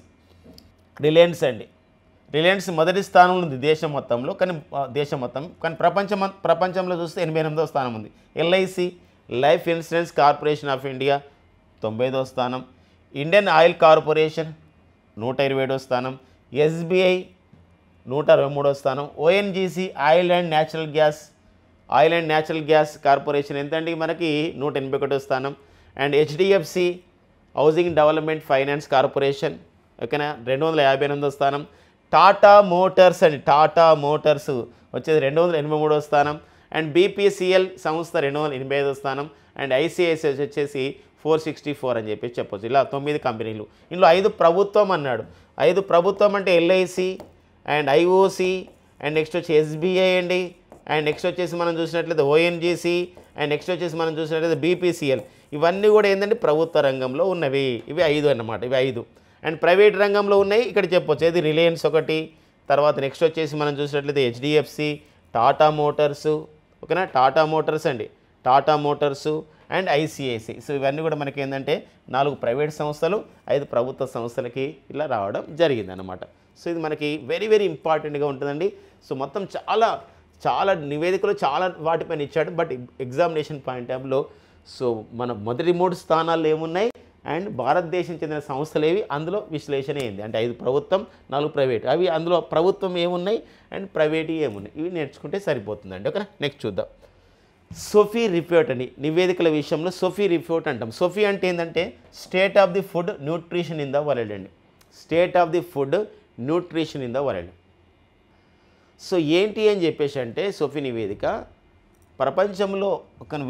అండి, రిలయన్స్ మొదటి స్థానంలో ఉంది దేశం మొత్తం, కానీ ప్రపంచంలో చూస్తే 88వ స్థానం ఉంది. LIC life insurance corporation of India 95వ స్థానం. ఇండియన్ ఆయిల్ కార్పొరేషన్ 127వ స్థానం. ఎస్బీఐ 123వ స్థానం. ONGC oil and natural gas corporation ఎంతండి మనకి 181వ స్థానం. And HDFC housing development finance corporation, ఓకేనా, 258వ స్థానం. టాటా మోటార్స్ వచ్చేది 283వ స్థానం. అండ్ బీపీసీఎల్ సంస్థ 285వ స్థానం. అండ్ ఐసిఐసిఐ వచ్చేసి 464 అని చెప్పేసి చెప్పొచ్చు. ఇలా 9 కంపెనీలు. ఇందులో 5 ప్రభుత్వం అన్నాడు. 5 ప్రభుత్వం అంటే LIC and IOC and next వచ్చి ఎస్బీఐ అండి. అండ్ నెక్స్ట్ వచ్చేసి మనం చూసినట్లయితే ఓఎన్జీసీ అండ్ నెక్స్ట్ వచ్చేసి మనం చూసినట్లయితే బీపీసీఎల్. ఇవన్నీ కూడా ఏంటంటే ప్రభుత్వ రంగంలో ఉన్నవి. ఇవి 5 అన్నమాట. ఇవి 5. అండ్ ప్రైవేట్ రంగంలో ఉన్నాయి ఇక్కడ చెప్పొచ్చు. ఇది రిలయన్స్ ఒకటి, తర్వాత నెక్స్ట్ వచ్చేసి మనం చూసినట్లయితే హెచ్డిఎఫ్సి, టాటా మోటార్సు, ఓకేనా, Tata motors and ICICI. So ఇవన్నీ కూడా మనకి ఏంటంటే 4 ప్రైవేట్ సంస్థలు, 5 ప్రభుత్వ సంస్థలకి ఇలా రావడం జరిగిందనమాట. సో ఇది మనకి వెరీ వెరీ ఇంపార్టెంట్గా ఉంటుందండి. సో మొత్తం చాలా నివేదికలు చాలా వాటిపైన ఇచ్చాడు. బట్ ఎగ్జామినేషన్ పాయింట్ ఆఫ్ వ్యూలో సో మన మొదటి 3 స్థానాల్లో ఏమున్నాయి అండ్ భారతదేశం చెందిన సంస్థలు ఏవి, అందులో విశ్లేషణ ఏంది అంటే 5 ప్రభుత్వం 4 ప్రైవేట్, అవి అందులో ప్రభుత్వం ఏమున్నాయి అండ్ ప్రైవేట్ ఏమున్నాయి, ఇవి నేర్చుకుంటే సరిపోతుందండి. ఓకేనా. నెక్స్ట్ చూద్దాం. సోఫీ రిపోర్ట్ అని నివేదికల విషయంలో సోఫీ రిపోర్ట్ అంటాం. సోఫీ అంటే ఏంటంటే state of the food nutrition in the world అండి. State of the food nutrition in the world. So ఏంటి అని చెప్పేసి అంటే సోఫీ నివేదిక ప్రపంచంలో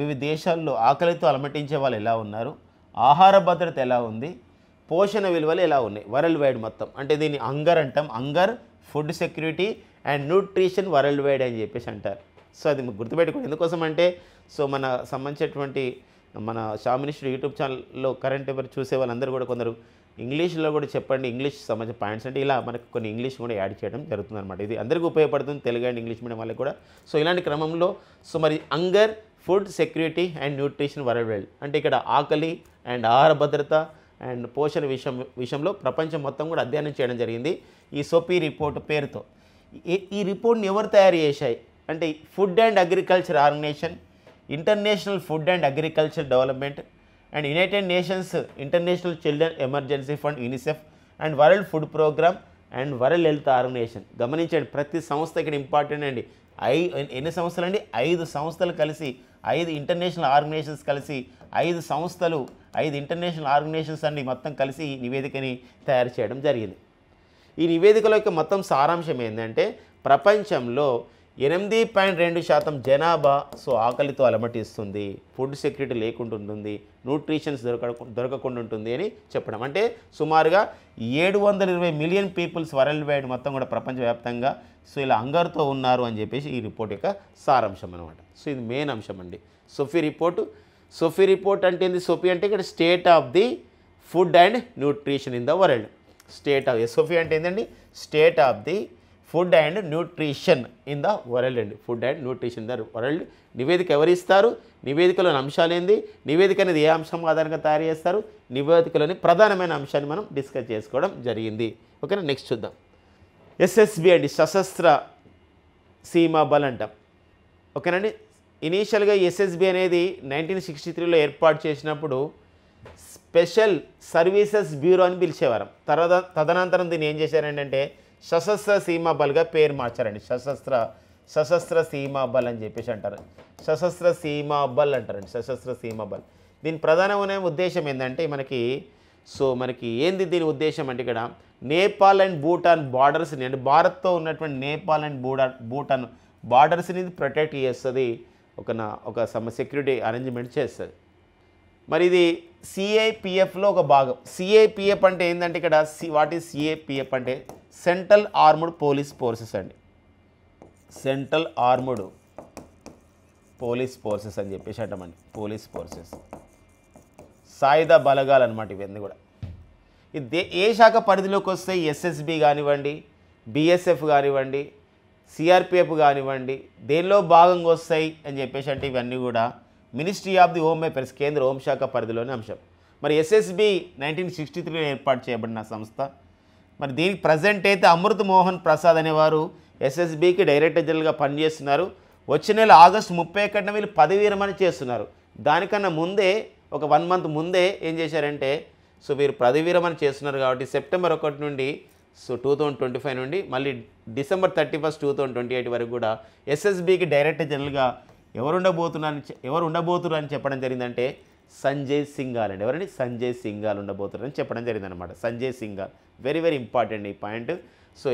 వివిధ దేశాల్లో ఆకలితో అలమటించే వాళ్ళు ఎలా ఉన్నారు, ఆహార భద్రత ఎలా ఉంది, పోషణ విలువలు ఎలా ఉన్నాయి వరల్డ్ వైడ్ మొత్తం. అంటే దీన్ని అంగర్ అంటాం. Hunger, food security and nutrition worldwide అని చెప్పేసి అంటారు. సో అది గుర్తుపెట్టుకోండి. ఎందుకోసం అంటే సో మన సంబంధించినటువంటి మన షా మినిస్టర్ యూట్యూబ్ ఛానల్లో కరెంట్ అఫైర్ చూసే వాళ్ళందరూ కూడా కొందరు ఇంగ్లీష్లో కూడా చెప్పండి, ఇంగ్లీష్ సంబంధించిన పాయింట్స్ అంటే ఇలా మనకు కొన్ని ఇంగ్లీష్ కూడా యాడ్ చేయడం జరుగుతుంది అనమాట. ఇది అందరికీ ఉపయోగపడుతుంది, తెలుగు అండ్ ఇంగ్లీష్ మీడియం వాళ్ళకి కూడా. సో ఇలాంటి క్రమంలో సో మరి hunger, food security and nutrition worldwide అంటే ఇక్కడ ఆకలి అండ్ ఆహార భద్రత అండ్ పోషణ విషయంలో ప్రపంచం మొత్తం కూడా అధ్యయనం చేయడం జరిగింది ఈ సోఫీ రిపోర్ట్ పేరుతో. ఈ రిపోర్ట్ని ఎవరు తయారు చేశాయి అంటే Food and Agriculture Organization, International Food and Agriculture Development and United Nations International Children Emergency Fund UNICEF and World Food Programme and World Health Organization. గమనించండి, ప్రతి సంస్థ ఇక్కడ ఇంపార్టెంట్ అండి. ఎన్ని సంస్థలు అండి? 5 సంస్థలు కలిసి, 5 ఇంటర్నేషనల్ ఆర్గనైజేషన్స్ కలిసి, 5 సంస్థలు, 5 ఇంటర్నేషనల్ ఆర్గనైజేషన్స్ అన్ని మొత్తం కలిసి ఈ నివేదికని తయారు చేయడం జరిగింది. ఈ నివేదికలో యొక్క మొత్తం సారాంశం ఏంటంటే ప్రపంచంలో 8.2% జనాభా సో ఆకలితో అలమటిస్తుంది, ఫుడ్ సెక్యూరిటీ లేకుండా ఉంటుంది, న్యూట్రిషన్స్ దొరకకుండా ఉంటుంది అని చెప్పడం. అంటే సుమారుగా 720 మిలియన్ పీపుల్స్ వరల్డ్ వైడ్ మొత్తం కూడా ప్రపంచవ్యాప్తంగా సో ఇలా హంగర్తో ఉన్నారు అని చెప్పేసి ఈ రిపోర్ట్ యొక్క సారాంశం అనమాట. సో ఇది మెయిన్ అంశం అండి సోఫీ రిపోర్టు. సోఫీ రిపోర్ట్ అంటే ఏంది? సోఫీ అంటే ఇక్కడ state of the food and nutrition in the world. State of SOFI అంటే ఏంటండి? State of the food and nutrition in the world అండి. Food and nutrition in the world. నివేదిక ఎవరు ఇస్తారు? నివేదికలోని అంశాలు ఏంది? నివేదిక అనేది ఏ అంశం ఆధారంగా తయారు చేస్తారు? నివేదికలోని ప్రధానమైన అంశాన్ని మనం డిస్కస్ చేసుకోవడం జరిగింది. ఓకేనా, నెక్స్ట్ చూద్దాం. ఎస్ఎస్బి అండి, సశస్త్ర సీమా బల్ అంటాం. ఓకేనండి. ఇనీషియల్గా ఎస్ఎస్బి అనేది 1963లో ఏర్పాటు చేసినప్పుడు స్పెషల్ సర్వీసెస్ బ్యూరో అని పిలిచేవారు. తదనంతరం దీన్ని ఏం చేశారంటే సశస్త్ర సీమా బల్గా పేరు మార్చారండి. సశస్త్ర సీమా బల్ అని చెప్పేసి అంటారు. సశస్త్ర సీమా బల్ అంటారండి, సశస్త్ర సీమా బల్. దీని ప్రధానమైన ఉద్దేశం ఏంటంటే మనకి ఏంది దీని ఉద్దేశం అంటే ఇక్కడ నేపాల్ అండ్ భూటాన్ బార్డర్స్ని అంటే భారత్తో ఉన్నటువంటి నేపాల్ అండ్ భూటాన్ బార్డర్స్ని ప్రొటెక్ట్ చేస్తుంది, ఒక సెక్యూరిటీ అరేంజ్మెంట్ చేస్తుంది. మరి ఇది సిఐపిఎఫ్లో ఒక భాగం. సిఐపిఎఫ్ అంటే ఏంటంటే ఇక్కడ వాట్ ఈజ్ సిఐపిఎఫ్ అంటే సెంట్రల్ ఆర్మ్డ్ పోలీస్ ఫోర్సెస్ అండి. సెంట్రల్ ఆర్మ్డ్ పోలీస్ ఫోర్సెస్ అని చెప్పేసి అంటామండి. పోలీస్ ఫోర్సెస్ సాయుధ బలగాలు అనమాట ఇవన్నీ కూడా. ఇది ఏ శాఖ పరిధిలోకి వస్తాయి? ఎస్ఎస్బి కానివ్వండి, బిఎస్ఎఫ్ కానివ్వండి, సిఆర్పిఎఫ్ కానివ్వండి, దేనిలో భాగంగా వస్తాయి అని చెప్పేసి అంటే ఇవన్నీ కూడా ministry of the home affairs, కేంద్ర హోంశాఖ పరిధిలోని అంశం. మరి ఎస్ఎస్బి 1963లో ఏర్పాటు చేయబడిన సంస్థ. మరి దీనికి ప్రజెంట్ అయితే అమృత్ మోహన్ ప్రసాద్ అనేవారు ఎస్ఎస్బికి డైరెక్టర్ జనరల్గా పనిచేస్తున్నారు. వచ్చే నెల ఆగస్టు 31న వీళ్ళు పదవి విరమణ చేస్తున్నారు. దానికన్నా ముందే ఒక 1 మంత్ ముందే ఏం చేశారంటే వీరు పదవి విరమణ చేస్తున్నారు కాబట్టి సెప్టెంబర్ 1 నుండి 2025 నుండి మళ్ళీ డిసెంబర్ 31, 2028 వరకు కూడా ఎస్ఎస్బికి డైరెక్టర్ జనరల్గా ఎవరు ఉండబోతున్నారని చెప్పడం జరిగిందంటే సంజయ్ సింఘాల్ అండి. ఎవరండి? సంజయ్ సింఘాల్ ఉండబోతున్నారని చెప్పడం జరిగిందనమాట. Sanjay Singhal very very important ఈ పాయింట్.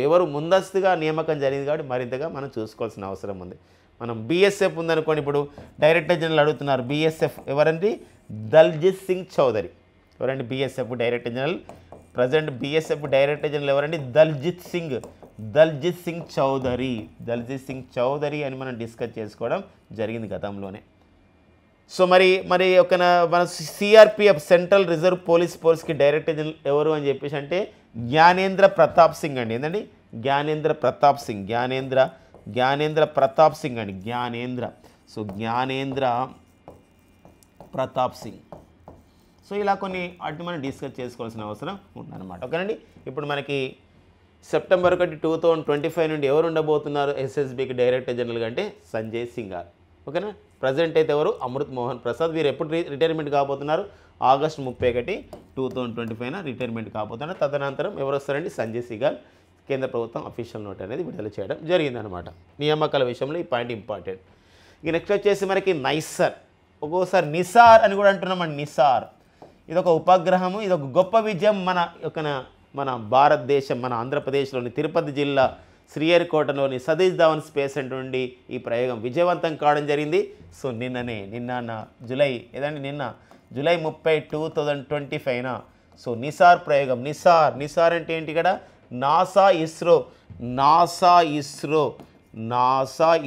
ఎవరు ముందస్తుగా నియామకం జరిగింది కాబట్టి మరింతగా మనం చూసుకోవాల్సిన అవసరం ఉంది. మనం బీఎస్ఎఫ్ ఉందనుకోండి, ఇప్పుడు డైరెక్టర్ జనరల్ అడుగుతున్నారు. బీఎస్ఎఫ్ ఎవరండి? దల్జిత్ సింగ్ చౌదరి. ఎవరండి? BSF director general. Present BSF director general ఎవరండి? దల్జిత్ సింగ్ చౌదరి అని మనం డిస్కస్ చేసుకోవడం జరిగింది గతంలోనే. మరి మన సిఆర్పిఎఫ్ సెంట్రల్ రిజర్వ్ పోలీస్ ఫోర్స్కి డైరెక్టర్ జనరల్ ఎవరు అని చెప్పేసి అంటే జ్ఞానేంద్ర ప్రతాప్ సింగ్ అండి. ఏంటండి? జ్ఞానేంద్ర ప్రతాప్ సింగ్ అండి. జ్ఞానేంద్ర ప్రతాప్ సింగ్. ఇలా కొన్ని వాటిని మనం డిస్కస్ చేసుకోవాల్సిన అవసరం ఉందన్నమాట. ఓకేనండి. ఇప్పుడు మనకి సెప్టెంబర్ 1, 2025 నుండి ఎవరు ఉండబోతున్నారు ఎస్ఎస్బికి డైరెక్టర్ జనరల్గా అంటే సంజయ్ సింఘాల్. ఓకేనా. ప్రజెంట్ అయితే ఎవరు? అమృత్ మోహన్ ప్రసాద్. వీరు ఎప్పుడు రిటైర్మెంట్ కాబోతున్నారు? ఆగస్టు 31, 2025 రిటైర్మెంట్ కాబోతున్నారు. తదనంతరం ఎవరు వస్తారండి? సంజయ్ సింఘాల్. కేంద్ర ప్రభుత్వం అఫీషియల్ నోట్ అనేది విడుదల చేయడం జరిగిందనమాట. నియామకాల విషయంలో ఈ పాయింట్ ఇంపార్టెంట్. ఇక నెక్స్ట్ వచ్చేసి మనకి నైసర్, ఒక్కోసారి నిసార్ అని కూడా అంటున్నామండి. నిసార్ ఇదొక ఉపగ్రహము. ఇదొక గొప్ప విజయం మన భారతదేశం, మన ఆంధ్రప్రదేశ్లోని తిరుపతి జిల్లా శ్రీహరికోటలోని సతీష్ ధావన్ స్పేస్ సెంటర్ నుండి ఈ ప్రయోగం విజయవంతం కావడం జరిగింది. నిన్న జూలై 30, 2025 నిసార్ ప్రయోగం. నిసార్ అంటే ఏంటి? ఇక్కడ NASA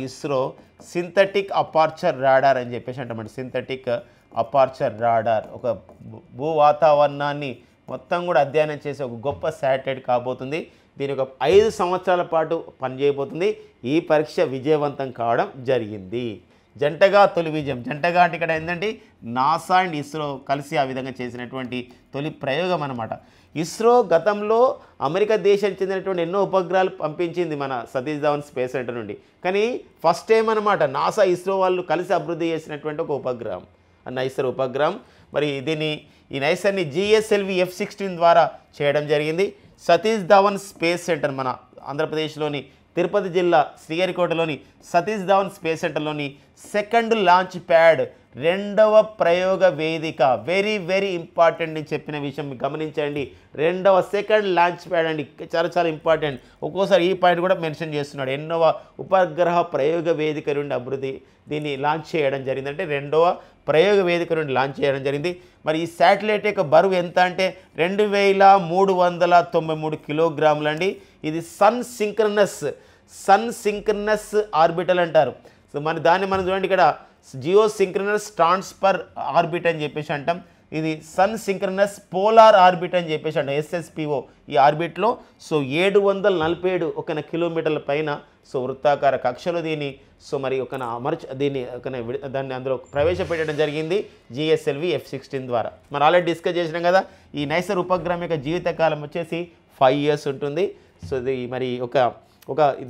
ISRO synthetic aperture radar అని చెప్పేసి అంటామండి. సింథటిక్ అపార్చర్ రాడార్ ఒక భూ వాతావరణాన్ని మొత్తం కూడా అధ్యయనం చేసే ఒక గొప్ప శాటిలైట్ కాబోతుంది. దీని ఒక 5 సంవత్సరాల పాటు పనిచేయబోతుంది. ఈ పరీక్ష విజయవంతం కావడం జరిగింది. జంటగా తొలి విజయం. జంటగా అంటే ఇక్కడ ఏంటంటే నాసా అండ్ ఇస్రో కలిసి ఆ విధంగా చేసినటువంటి తొలి ప్రయోగం అన్నమాట. ఇస్రో గతంలో అమెరికా దేశం చెందినటువంటి ఎన్నో ఉపగ్రహాలు పంపించింది మన సతీష్ ధావన్ స్పేస్ సెంటర్ నుండి. కానీ ఫస్ట్ టైం అనమాట నాసా ఇస్రో వాళ్ళు కలిసి అభివృద్ధి చేసినటువంటి ఒక ఉపగ్రహం నైసర్ ఉపగ్రహం. మరి ఈ నైసర్ని GSLV F-16 ద్వారా చేయడం జరిగింది. సతీష్ ధావన్ స్పేస్ సెంటర్ మన ఆంధ్రప్రదేశ్లోని తిరుపతి జిల్లా శ్రీహరికోటలోని సతీష్ ధావన్ స్పేస్ సెంటర్లోని 2nd లాంచ్ ప్యాడ్ రెండవ ప్రయోగ వేదిక. వెరీ వెరీ ఇంపార్టెంట్ నేను చెప్పిన విషయం మీరు గమనించండి. సెకండ్ లాంచ్ ప్యాడ్ అండి, చాలా చాలా ఇంపార్టెంట్. ఒక్కోసారి ఈ పాయింట్ కూడా మెన్షన్ చేస్తున్నాడు. ఎన్నవ ఉపగ్రహ ప్రయోగ వేదిక నుండి అభివృద్ధి దీన్ని లాంచ్ చేయడం జరిగింది, అంటే రెండవ ప్రయోగ వేదిక నుండి లాంచ్ చేయడం జరిగింది. మరి ఈ శాటిలైట్ యొక్క బరువు ఎంత అంటే 2393 కిలోగ్రాములు అండి. ఇది సన్ సింక్రనస్ ఆర్బిటల్ అంటారు. సో దాన్ని మనం చూడండి, ఇక్కడ జియో సింక్రనస్ ట్రాన్స్ఫర్ ఆర్బిట్ అని చెప్పేసి అంటాం. ఇది సన్ సింక్రనస్ పోలార్ ఆర్బిట్ అని చెప్పేసి అంటాం, SSPO. ఈ ఆర్బిట్లో 747 కిలోమీటర్ల పైన వృత్తాకార కక్షలో దీన్ని మరి దాన్ని అందులో ప్రవేశపెట్టడం జరిగింది GSLV F-16 ద్వారా. మనం ఆల్రెడీ డిస్కస్ చేసినాం కదా, ఈ నైసర్ ఉపగ్రహం యొక్క జీవితకాలం వచ్చేసి 5 years ఉంటుంది. సో ఇది మరి ఒక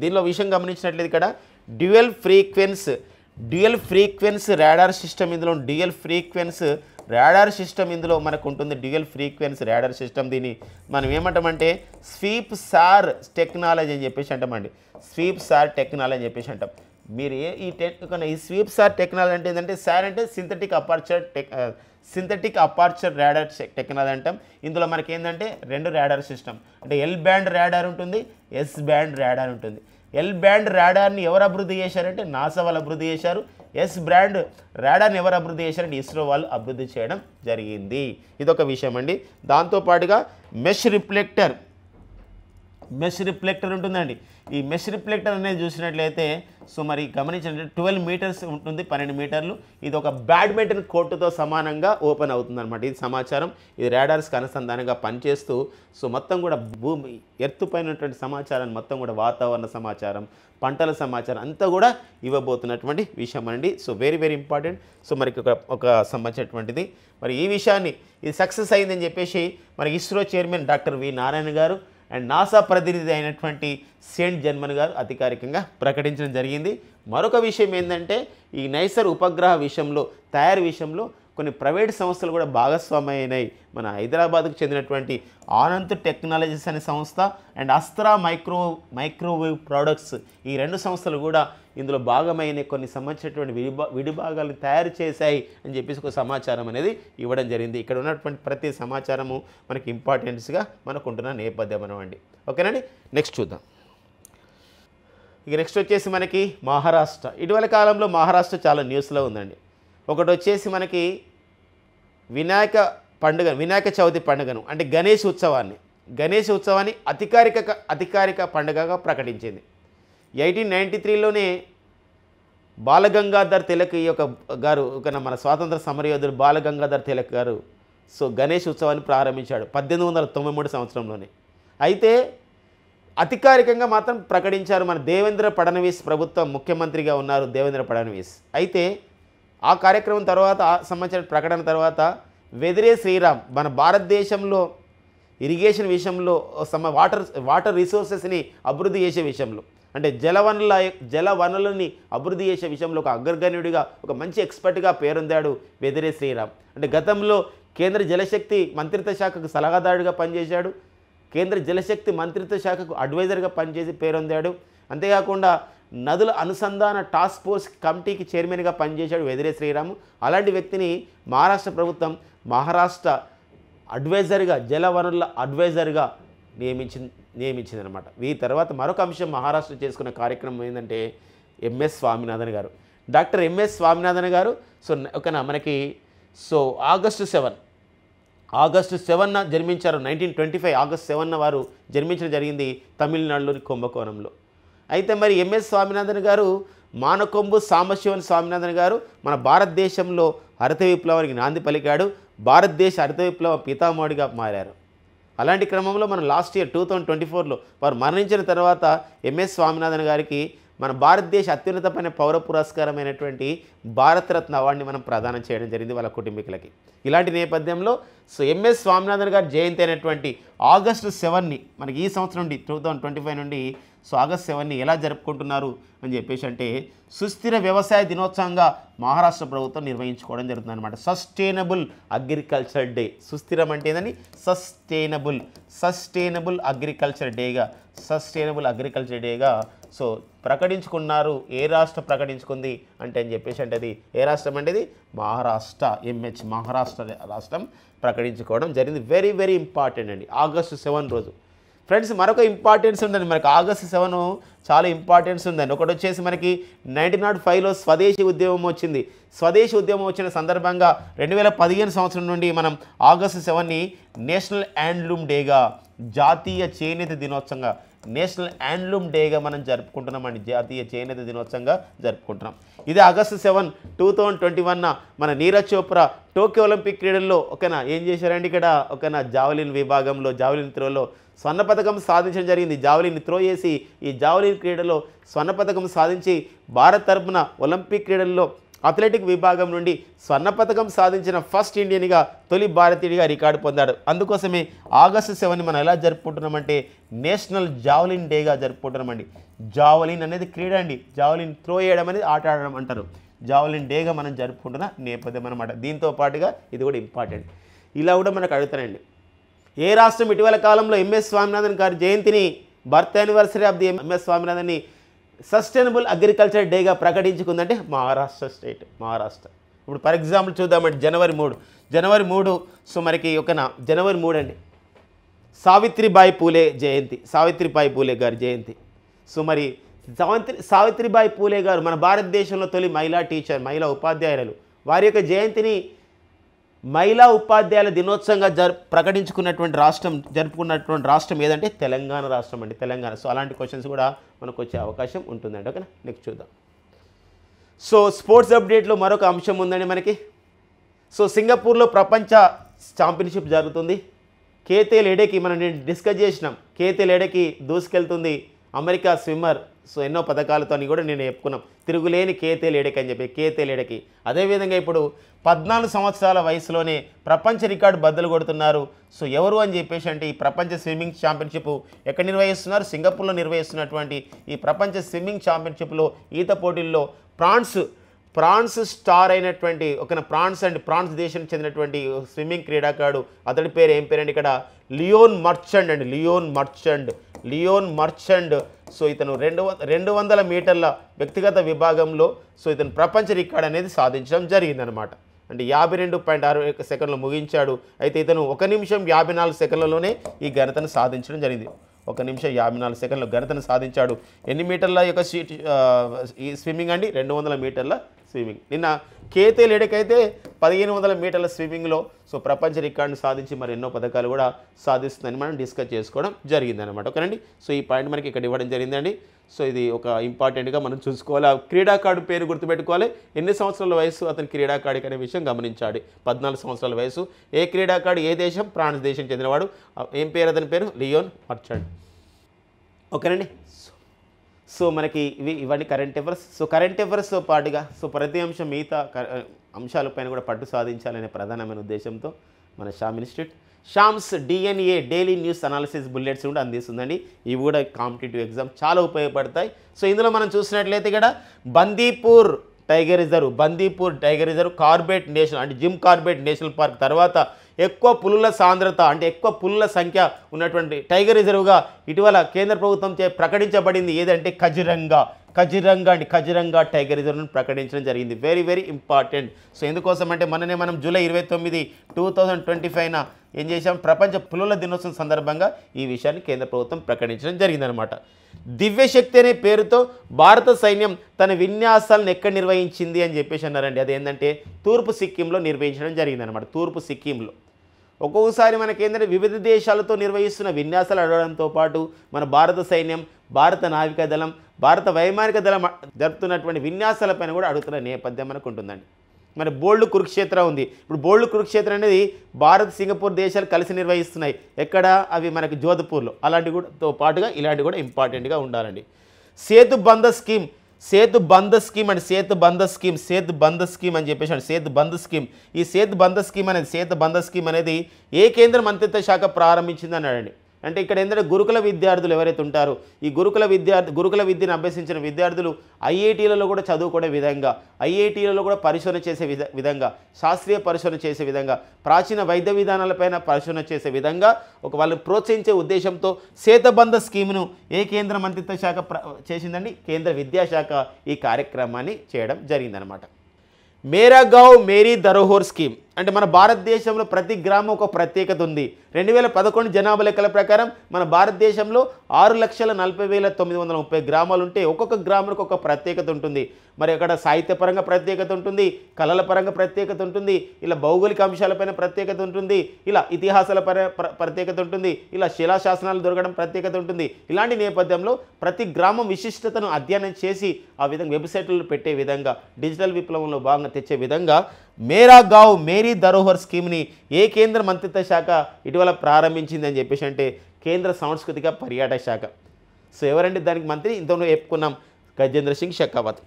దీనిలో విషయం గమనించినట్లయితే ఇక్కడ డ్యూయల్ ఫ్రీక్వెన్స్ రాడార్ సిస్టమ్, ఇందులో డ్యూయల్ ఫ్రీక్వెన్స్ రాడార్ సిస్టమ్ ఇందులో మనకు ఉంటుంది. డ్యూయల్ ఫ్రీక్వెన్స్ రాడార్ సిస్టమ్ దీన్ని మనం ఏమంటామంటే స్వీప్ సార్ టెక్నాలజీ అని చెప్పేసి అంటామండి. స్వీప్ సార్ టెక్నాలజీ అని చెప్పేసి అంటాం. మీరు ఈ స్వీప్ సార్ టెక్నాలజీ అంటే ఏంటంటే, సార్ అంటే సింథటిక్ అపార్చర్ రాడార్ టెక్నాలజీ అంటాం. ఇందులో మనకి ఏంటంటే 2 రాడార్ సిస్టమ్, అంటే L బ్యాండ్ రాడార్ ఉంటుంది, S బ్యాండ్ రాడార్ ఉంటుంది. L బ్యాండ్ రాడార్ని ఎవరు అభివృద్ధి చేశారంటే నాసా వాళ్ళు అభివృద్ధి చేశారు. S బ్యాండ్ రాడార్ని ఎవరు అభివృద్ధి చేశారంటే ఇస్రో వాళ్ళు అభివృద్ధి చేయడం జరిగింది. ఇదొక విషయం అండి. దాంతోపాటుగా మెష్ రిఫ్లెక్టర్ ఉంటుందండి. ఈ మెష్ రిఫ్లెక్టర్ అనేది చూసినట్లయితే మరి గమనించినట్లయితే 12 meters ఉంటుంది, 12 మీటర్లు. ఇది ఒక బ్యాడ్మింటన్ కోర్టుతో సమానంగా ఓపెన్ అవుతుంది అనమాట. ఇది సమాచారం, ఇది రాడార్స్కి అనుసంధానంగా పనిచేస్తూ మొత్తం కూడా భూమి ఎర్త్ పైన ఉన్నటువంటి సమాచారాన్ని మొత్తం కూడా వాతావరణ సమాచారం, పంటల సమాచారం అంతా కూడా ఇవ్వబోతున్నటువంటి విషయం అండి. Very very important. మరి ఒక సంబంధించినటువంటిది. మరి ఈ విషయాన్ని ఇది సక్సెస్ అయిందని చెప్పేసి మరి ISRO chairman doctor V Narayana గారు అండ్ నాసా ప్రతినిధి అయినటువంటి సెయింట్ జర్మన్ గారు అధికారికంగా ప్రకటించడం జరిగింది. మరొక విషయం ఏంటంటే, ఈ నైసర్ ఉపగ్రహ విషయంలో తయారీ విషయంలో కొన్ని ప్రైవేట్ సంస్థలు కూడా భాగస్వామ్యం అయినాయి. మన హైదరాబాద్కు చెందినటువంటి ఆనంత్ టెక్నాలజీస్ అనే సంస్థ అండ్ అస్త్రా మైక్రోవేవ్ ప్రొడక్ట్స్, ఈ 2 సంస్థలు కూడా ఇందులో భాగమైన కొన్ని సంబంధించినటువంటి విడిభాగాలను తయారు చేశాయి అని చెప్పేసి ఒక సమాచారం అనేది ఇవ్వడం జరిగింది. ఇక్కడ ఉన్నటువంటి ప్రతి సమాచారము మనకి ఇంపార్టెన్స్గా మనకు ఉంటున్న నేపథ్యం అనవండి. ఓకేనండి, నెక్స్ట్ చూద్దాం. ఇక నెక్స్ట్ వచ్చేసి మనకి మహారాష్ట్ర. ఇటీవల కాలంలో మహారాష్ట్ర చాలా న్యూస్లో ఉందండి. ఒకటి వచ్చేసి మనకి వినాయక చవితి పండుగను, అంటే గణేష్ ఉత్సవాన్ని అధికారిక పండుగగా ప్రకటించింది. 1893లోనే బాలగంగాధర్ తిలక్ మన స్వాతంత్ర సమరయోధుడు బాలగంగాధర్ తిలక్ గారు గణేష్ ఉత్సవాన్ని ప్రారంభించాడు 1893 సంవత్సరంలోనే. అయితే అధికారికంగా మాత్రం ప్రకటించారు మన దేవేంద్ర ఫడ్నవీస్ ప్రభుత్వం, ముఖ్యమంత్రిగా ఉన్నారు దేవేంద్ర ఫడ్నవీస్. అయితే ఆ కార్యక్రమం తర్వాత, సంబంధించిన ప్రకటన తర్వాత వెదిరే శ్రీరామ్ మన భారతదేశంలో ఇరిగేషన్ విషయంలో వాటర్ రిసోర్సెస్ని అభివృద్ధి చేసే విషయంలో, అంటే జలవనరులని అభివృద్ధి చేసే విషయంలో ఒక అగ్రగణ్యుడిగా, ఒక మంచి ఎక్స్పర్ట్గా పేరొందాడు వెదిరే శ్రీరామ్. అంటే గతంలో కేంద్ర జలశక్తి మంత్రిత్వ శాఖకు సలహాదారుడిగా పనిచేశాడు, కేంద్ర జలశక్తి మంత్రిత్వ శాఖకు అడ్వైజర్గా పనిచేసి పేరొందాడు. అంతేకాకుండా నదుల అనుసంధాన టాస్క్ ఫోర్స్ కమిటీకి చైర్మన్గా పనిచేశాడు వెదిరే శ్రీరాము. అలాంటి వ్యక్తిని మహారాష్ట్ర ప్రభుత్వం మహారాష్ట్ర అడ్వైజర్గా, జలవనరుల అడ్వైజర్గా నియమించిందనమాట. ఈ తర్వాత మరొక అంశం మహారాష్ట్ర చేసుకున్న కార్యక్రమం ఏంటంటే ఎంఎస్ స్వామినాథన్ గారు, డాక్టర్ ఎంఎస్ స్వామినాథన్ గారు. మనకి ఆగస్టు 7న జన్మించారు. 1925 ఆగస్ట్ 7న వారు జన్మించడం జరిగింది తమిళనాడులోని కుంభకోణంలో. అయితే మరి ఎంఎస్ స్వామినాథన్ గారు మానకొంబు సాంబశివన్ స్వామినాథన్ గారు మన భారతదేశంలో హరిత విప్లవానికి నాంది పలికాడు, భారతదేశ హరిత విప్లవ పితామహుడిగా మారారు. అలాంటి క్రమంలో మనం లాస్ట్ ఇయర్ 2024లో వారు మరణించిన తర్వాత ఎంఎస్ స్వామినాథన్ గారికి మన భారతదేశ అత్యున్నతమైన పౌర పురస్కారమైనటువంటి భారతరత్న అవార్డుని మనం ప్రదానం చేయడం జరిగింది వాళ్ళ కుటుంబీకులకి. ఇలాంటి నేపథ్యంలో ఎంఎస్ స్వామినాథన్ గారి జయంతి అయినటువంటి ఆగస్టు 7ని మనకి ఈ సంవత్సరం నుండి 2025 నుండి ఆగస్ట్ 7ని ఎలా జరుపుకుంటున్నారు అని చెప్పేసి అంటే సుస్థిర వ్యవసాయ దినోత్సవంగా మహారాష్ట్ర ప్రభుత్వం నిర్వహించుకోవడం జరుగుతుంది అనమాట. Sustainable agriculture day. సుస్థిరం అంటే ఏదని సస్టైనబుల్ అగ్రికల్చర్ డేగా సో ప్రకటించుకున్నారు. ఏ రాష్ట్రం ప్రకటించుకుంది అంటే అని చెప్పేసి అంటే అది ఏ రాష్ట్రం అంటే ఇది మహారాష్ట్ర. మహారాష్ట్ర రాష్ట్రం ప్రకటించుకోవడం జరిగింది. వెరీ వెరీ ఇంపార్టెంట్ అండి. ఆగస్టు 7 రోజు ఫ్రెండ్స్ మరొక ఇంపార్టెన్స్ ఉందండి మనకి. ఆగస్టు 7 చాలా ఇంపార్టెన్స్ ఉందండి. ఒకటి వచ్చేసి మనకి 1905లో స్వదేశీ ఉద్యమం వచ్చింది. స్వదేశీ ఉద్యమం వచ్చిన సందర్భంగా 2015 సంవత్సరం నుండి మనం ఆగస్టు 7ని నేషనల్ హ్యాండ్లూమ్ డేగా, జాతీయ చేనేత దినోత్సవంగా, నేషనల్ హ్యాండ్లూమ్ డేగా మనం జరుపుకుంటున్నామండి. జాతీయ చేనేత దినోత్సవంగా జరుపుకుంటున్నాం. ఇది ఆగస్టు 7, 2021 మన నీరజ్ చోప్రా టోక్యో ఒలింపిక్ క్రీడల్లో ఓకేనా ఏం చేశారండి ఇక్కడ ఓకేనా జావలిన్ విభాగంలో జావలిన్ త్రోలో స్వర్ణ పథకం సాధించడం జరిగింది. జావలిన్ త్రో చేసి ఈ జావలిన్ క్రీడలో స్వర్ణ పథకం సాధించి భారత్ తరపున ఒలింపిక్ క్రీడల్లో అథ్లెటిక్ విభాగం నుండి స్వర్ణ పథకం సాధించిన ఫస్ట్ ఇండియన్గా తొలి భారతీయుడిగా రికార్డు పొందాడు. అందుకోసమే ఆగస్టు 7ని మనం ఎలా జరుపుకుంటున్నామంటే నేషనల్ జావలిన్ డేగా జరుపుకుంటున్నామండి. జావలిన్ అనేది క్రీడ అండి. జావలిన్ త్రో చేయడం అనేది ఆట ఆడడం అంటారు. జావలిన్ డేగా మనం జరుపుకుంటున్న నేపథ్యం అన్నమాట. దీంతో పాటుగా ఇది కూడా ఇంపార్టెంట్. ఇలా కూడా మనకు అడుగుతానండి, ఏ రాష్ట్రం ఇటీవల కాలంలో ఎంఎస్ స్వామినాథన్ గారి జయంతిని birth anniversary of the MS స్వామినాథన్ని సస్టైనబుల్ అగ్రికల్చర్ డేగా ప్రకటించుకుందంటే మహారాష్ట్ర స్టేట్, మహారాష్ట్ర. ఇప్పుడు ఫర్ ఎగ్జాంపుల్ చూద్దామండి, జనవరి 3 సో మనకి ఒకనా జనవరి 3 అండి సావిత్రిబాయి పూలే జయంతి, సావిత్రిబాయి పూలే గారి జయంతి. సో మరి సావిత్రిబాయి పూలే గారు మన భారతదేశంలో తొలి మహిళా టీచర్, మహిళా ఉపాధ్యాయురాలు. వారి యొక్క జయంతిని మహిళా ఉపాధ్యాయుల దినోత్సవంగా జరుపుకున్నటువంటి రాష్ట్రం ఏదంటే తెలంగాణ రాష్ట్రం అండి, తెలంగాణ. సో అలాంటి క్వశ్చన్స్ కూడా మనకు వచ్చే అవకాశం ఉంటుందండి. ఓకేనా, నెక్స్ట్ చూద్దాం. సో స్పోర్ట్స్ అప్డేట్లో మరొక అంశం ఉందండి మనకి. సో సింగపూర్లో ప్రపంచ ఛాంపియన్షిప్ జరుగుతుంది. కేతే లేడేకి మనం డిస్కస్ చేసినాం. కేతే లేడేకి దూసుకెళ్తుంది అమెరికా స్విమ్మర్. సో ఎన్నో పథకాలతో అని కూడా నేను చెప్పుకున్నాం. తిరుగులేని కేతే లేడకి అని చెప్పి కేతే లేడకి. అదేవిధంగా ఇప్పుడు 14 సంవత్సరాల వయసులోనే ప్రపంచ రికార్డు బద్దలు కొడుతున్నారు. సో ఎవరు అని చెప్పేసి అంటే ఈ ప్రపంచ స్విమ్మింగ్ ఛాంపియన్షిప్ ఎక్కడ నిర్వహిస్తున్నారు? సింగపూర్లో నిర్వహిస్తున్నటువంటి ఈ ప్రపంచ స్విమ్మింగ్ ఛాంపియన్షిప్లో ఈత పోటీల్లో ఫ్రాన్స్ స్టార్ అయినటువంటి ఒక ఫ్రాన్స్ దేశానికి చెందినటువంటి స్విమ్మింగ్ క్రీడాకారుడు, అతడి పేరు ఏం పేరండి ఇక్కడ లియోన్ మర్చండ్ అండి, లియోన్ మర్చండ్. సో ఇతను 200 మీటర్ల వ్యక్తిగత విభాగంలో సో ఇతను ప్రపంచ రికార్డ్ అనేది సాధించడం జరిగిందనమాట. అంటే 52.61 సెకండ్లు ముగించాడు. అయితే ఇతను 1 నిమిషం 54 సెకండ్లలోనే ఈ ఘనతను సాధించడం జరిగింది. 1 నిమిషం 54 సెకండ్ల ఘనతను సాధించాడు. ఎన్ని మీటర్ల యొక్క ఈ స్విమ్మింగ్ అండి? 200 మీటర్ల స్విమ్మింగ్. నిన్న కేతే లేడకైతే 1500 మీటర్ల స్విమ్మింగ్లో సో ప్రపంచ రికార్డును సాధించి మరి ఎన్నో పథకాలు కూడా సాధిస్తుందని మనం డిస్కస్ చేసుకోవడం జరిగిందనమాట. ఓకేనండి. సో ఈ పాయింట్ మనకి ఇక్కడ ఇవ్వడం జరిగిందండి. సో ఇది ఒక ఇంపార్టెంట్గా మనం చూసుకోవాలి. ఆ క్రీడాకారుడు పేరు గుర్తుపెట్టుకోవాలి. ఎన్ని సంవత్సరాల వయసు అతని క్రీడాకారుడికి అనే విషయం గమనించాడు. 14 సంవత్సరాల వయసు. ఏ క్రీడాకారుడు, ఏ దేశం? ఫ్రాన్స్ దేశం చెందినవాడు. ఏం పేరు అతని పేరు? లియోన్ మర్చండ్. ఓకేనండి. సో మనకి ఇవన్నీ కరెంట్ అఫైర్స్. సో కరెంట్ అఫైర్స్తో పాటుగా సో ప్రతి అంశం మిగతా అంశాలపైన కూడా పట్టు సాధించాలనే ప్రధానమైన ఉద్దేశంతో మన Sham's DNA daily news analysis bullets కూడా అందిస్తుందండి. ఇవి కూడా కాంపిటేటివ్ ఎగ్జామ్ చాలా ఉపయోగపడతాయి. సో ఇందులో మనం చూసినట్లయితే ఇక్కడ Bandipur tiger reserve Corbett national అంటే జిమ్ కార్బెట్ నేషనల్ పార్క్ తర్వాత ఎక్కువ పులుల సాంద్రత అంటే ఎక్కువ పులుల సంఖ్య ఉన్నటువంటి టైగర్ రిజర్వ్గా ఇటీవల కేంద్ర ప్రభుత్వం ప్రకటించబడింది. ఏదంటే కజిరంగా టైగర్ రిజర్వ్ను ప్రకటించడం జరిగింది. Very very important. సో ఎందుకోసం అంటే మనం జూలై 29, 2025 ఏం చేసాం? ప్రపంచ పులుల దినోత్సవం సందర్భంగా ఈ విషయాన్ని కేంద్ర ప్రభుత్వం ప్రకటించడం జరిగిందనమాట. దివ్యశక్తి అనే పేరుతో భారత సైన్యం తన విన్యాసాలను ఎక్కడ నిర్వహించింది అని చెప్పేసి అన్నారండి. అదేంటంటే తూర్పు సిక్కింలో నిర్వహించడం జరిగిందనమాట. తూర్పు సిక్కింలో ఒక్కొక్కసారి మనకేంటంటే వివిధ దేశాలతో నిర్వహిస్తున్న విన్యాసాలు అడగడంతో పాటు మన భారత సైన్యం, భారత నావికాదళం, భారత వైమానిక దళం జరుపుతున్నటువంటి విన్యాసాలపైన కూడా అడుగుతున్న నేపథ్యం మనకు ఉంటుందండి. మరి బోల్డ్ కురుక్షేత్ర ఉంది. ఇప్పుడు బోల్డ్ కురుక్షేత్ర అనేది భారత్, సింగపూర్ దేశాలు కలిసి నిర్వహిస్తున్నాయి. ఎక్కడ? అవి మనకి జోధ్పూర్లో. అలాంటి కూడా పాటుగా ఇలాంటి కూడా ఇంపార్టెంట్గా ఉండాలండి. సేతు బంధ స్కీమ్ అని చెప్పేసి ఈ సేతు బంధ స్కీమ్ అనేది ఏ కేంద్ర మంత్రిత్వ శాఖ ప్రారంభించింది అన్నాడండి. అంటే ఇక్కడ ఏంటంటే గురుకుల విద్యార్థులు ఎవరైతే ఉంటారో ఈ గురుకుల విద్యను అభ్యసించిన విద్యార్థులు ఐఐటీలలో కూడా చదువుకునే విధంగా, ఐఐటీలలో కూడా పరిశోధన చేసే విధంగా, శాస్త్రీయ పరిశోధన చేసే విధంగా, ప్రాచీన వైద్య విధానాలపైన పరిశోధన చేసే విధంగా వాళ్ళని ప్రోత్సహించే ఉద్దేశంతో సేతబంధ స్కీమ్ను ఏ కేంద్ర మంత్రిత్వ శాఖ చేసిందండి? కేంద్ర విద్యాశాఖ ఈ కార్యక్రమాన్ని చేయడం జరిగిందనమాట. మేరా గావ్ మేరీ ధరోహర్ స్కీమ్ అంటే మన భారతదేశంలో ప్రతి గ్రామం ఒక ప్రత్యేకత ఉంది. 2011 జనాభా లెక్కల ప్రకారం మన భారతదేశంలో 6,40,930 గ్రామాలు ఉంటే ఒక్కొక్క గ్రామానికి ఒక ప్రత్యేకత ఉంటుంది. మరి అక్కడ సాహిత్యపరంగా ప్రత్యేకత ఉంటుంది, కళల పరంగా ప్రత్యేకత ఉంటుంది, ఇలా భౌగోళిక అంశాలపైన ప్రత్యేకత ఉంటుంది, ఇలా ఇతిహాసాల ప్రత్యేకత ఉంటుంది, ఇలా శిలాశాసనాలు దొరకడం ప్రత్యేకత ఉంటుంది. ఇలాంటి నేపథ్యంలో ప్రతి గ్రామం విశిష్టతను అధ్యయనం చేసి ఆ విధంగా వెబ్సైట్లు పెట్టే విధంగా, డిజిటల్ విప్లవంలో భాగంగా తెచ్చే విధంగా మేరా గావ్ మేరీ ధరోహర్ స్కీమ్ని ఏ కేంద్ర మంత్రిత్వ శాఖ ఇటీవల ప్రారంభించిందని చెప్పేసి అంటే కేంద్ర సాంస్కృతిక పర్యాటక శాఖ. సో ఎవరండి దానికి మంత్రి? ఇంతలో చెప్పుకున్నాం, గజేంద్ర సింగ్ షెకావత్.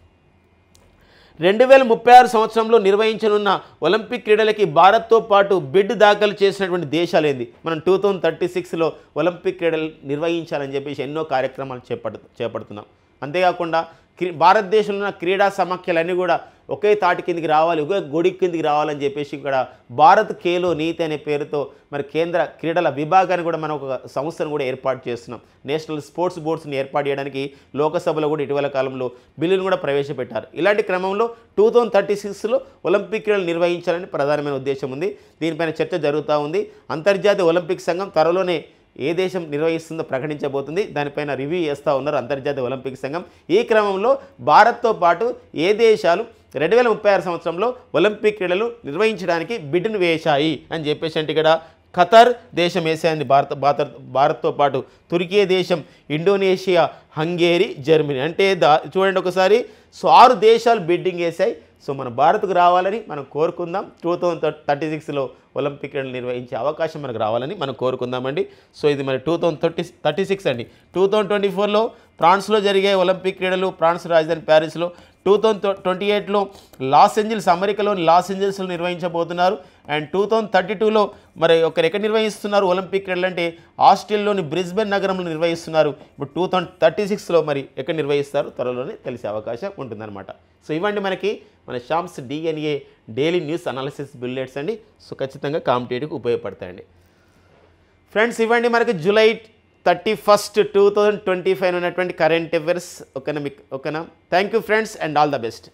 2036 సంవత్సరంలో నిర్వహించనున్న ఒలింపిక్ క్రీడలకి భారత్తో పాటు బిడ్ దాఖలు చేసినటువంటి దేశాలేంది? మనం 2036లో ఒలింపిక్ క్రీడలు నిర్వహించాలని చెప్పేసి ఎన్నో కార్యక్రమాలు చేపడుతున్నాం. అంతేకాకుండా భారతదేశంలో ఉన్న క్రీడా సమాఖ్యలన్నీ కూడా ఒకే తాటి కిందికి రావాలి, ఒకే గొడి కిందికి రావాలని చెప్పేసి ఇక్కడ భారత్ ఖేలో నీతి అనే పేరుతో మరి కేంద్ర క్రీడల విభాగాన్ని కూడా మనం ఒక సంస్థను కూడా ఏర్పాటు చేస్తున్నాం. నేషనల్ స్పోర్ట్స్ బోర్డ్స్ని ఏర్పాటు చేయడానికి లోకసభలో కూడా ఇటీవల కాలంలో బిల్లును కూడా ప్రవేశపెట్టారు. ఇలాంటి క్రమంలో 2036లో ఒలింపిక్ క్రీడలు నిర్వహించాలని ప్రధానమైన ఉద్దేశం ఉంది. దీనిపైన చర్చ జరుగుతూ ఉంది. అంతర్జాతీయ ఒలింపిక్ సంఘం త్వరలోనే ఏ దేశం నిర్వహిస్తుందో ప్రకటించబోతుంది. దానిపైన రివ్యూ చేస్తూ ఉన్నారు అంతర్జాతీయ ఒలింపిక్ సంఘం. ఈ క్రమంలో భారత్తో పాటు ఏ దేశాలు 2036 సంవత్సరంలో ఒలింపిక్ క్రీడలు నిర్వహించడానికి బిడ్ను వేశాయి అని చెప్పేసి అంటే ఇక్కడ ఖతర్ దేశం వేసాయండి భారత్తో పాటు, తుర్కీ దేశం, ఇండోనేషియా, హంగేరీ, జర్మనీ. అంటే చూడండి ఒకసారి. సో 6 దేశాలు బిడ్డింగ్ వేసాయి. సో మన భారత్కు రావాలని మనం కోరుకుందాం. 2036లో ఒలింపిక్ క్రీడలు నిర్వహించే అవకాశం మనకు రావాలని మనం కోరుకుందామండి. సో ఇది మరి 2036 అండి. 2024లో ఫ్రాన్స్లో జరిగే ఒలింపిక్ క్రీడలు, ఫ్రాన్స్ రాజధాని ప్యారిస్లో, 2028లో అమెరికాలోని లాస్ ఏంజల్స్లో నిర్వహించబోతున్నారు. అండ్ 2032లో మరి ఎక్కడ నిర్వహిస్తున్నారు ఒలింపిక్ క్రీడలు అంటే ఆస్ట్రేలియాలోని బ్రిస్బెన్ నగరంలో నిర్వహిస్తున్నారు. ఇప్పుడు 2036లో మరి ఎక్కడ నిర్వహిస్తారు త్వరలోనే తెలిసే అవకాశం ఉంటుందన్నమాట. సో ఇవ్వండి మనకి మన Sham's DNA daily news analysis bullets అండి. సో ఖచ్చితంగా కాంపిటేటివ్కి ఉపయోగపడతాయండి ఫ్రెండ్స్. ఇవ్వండి మనకి జూలై 31, 2025 ఉన్నటువంటి కరెంట్ అఫైర్స్. ఓకేనా? Thank you friends and all the best.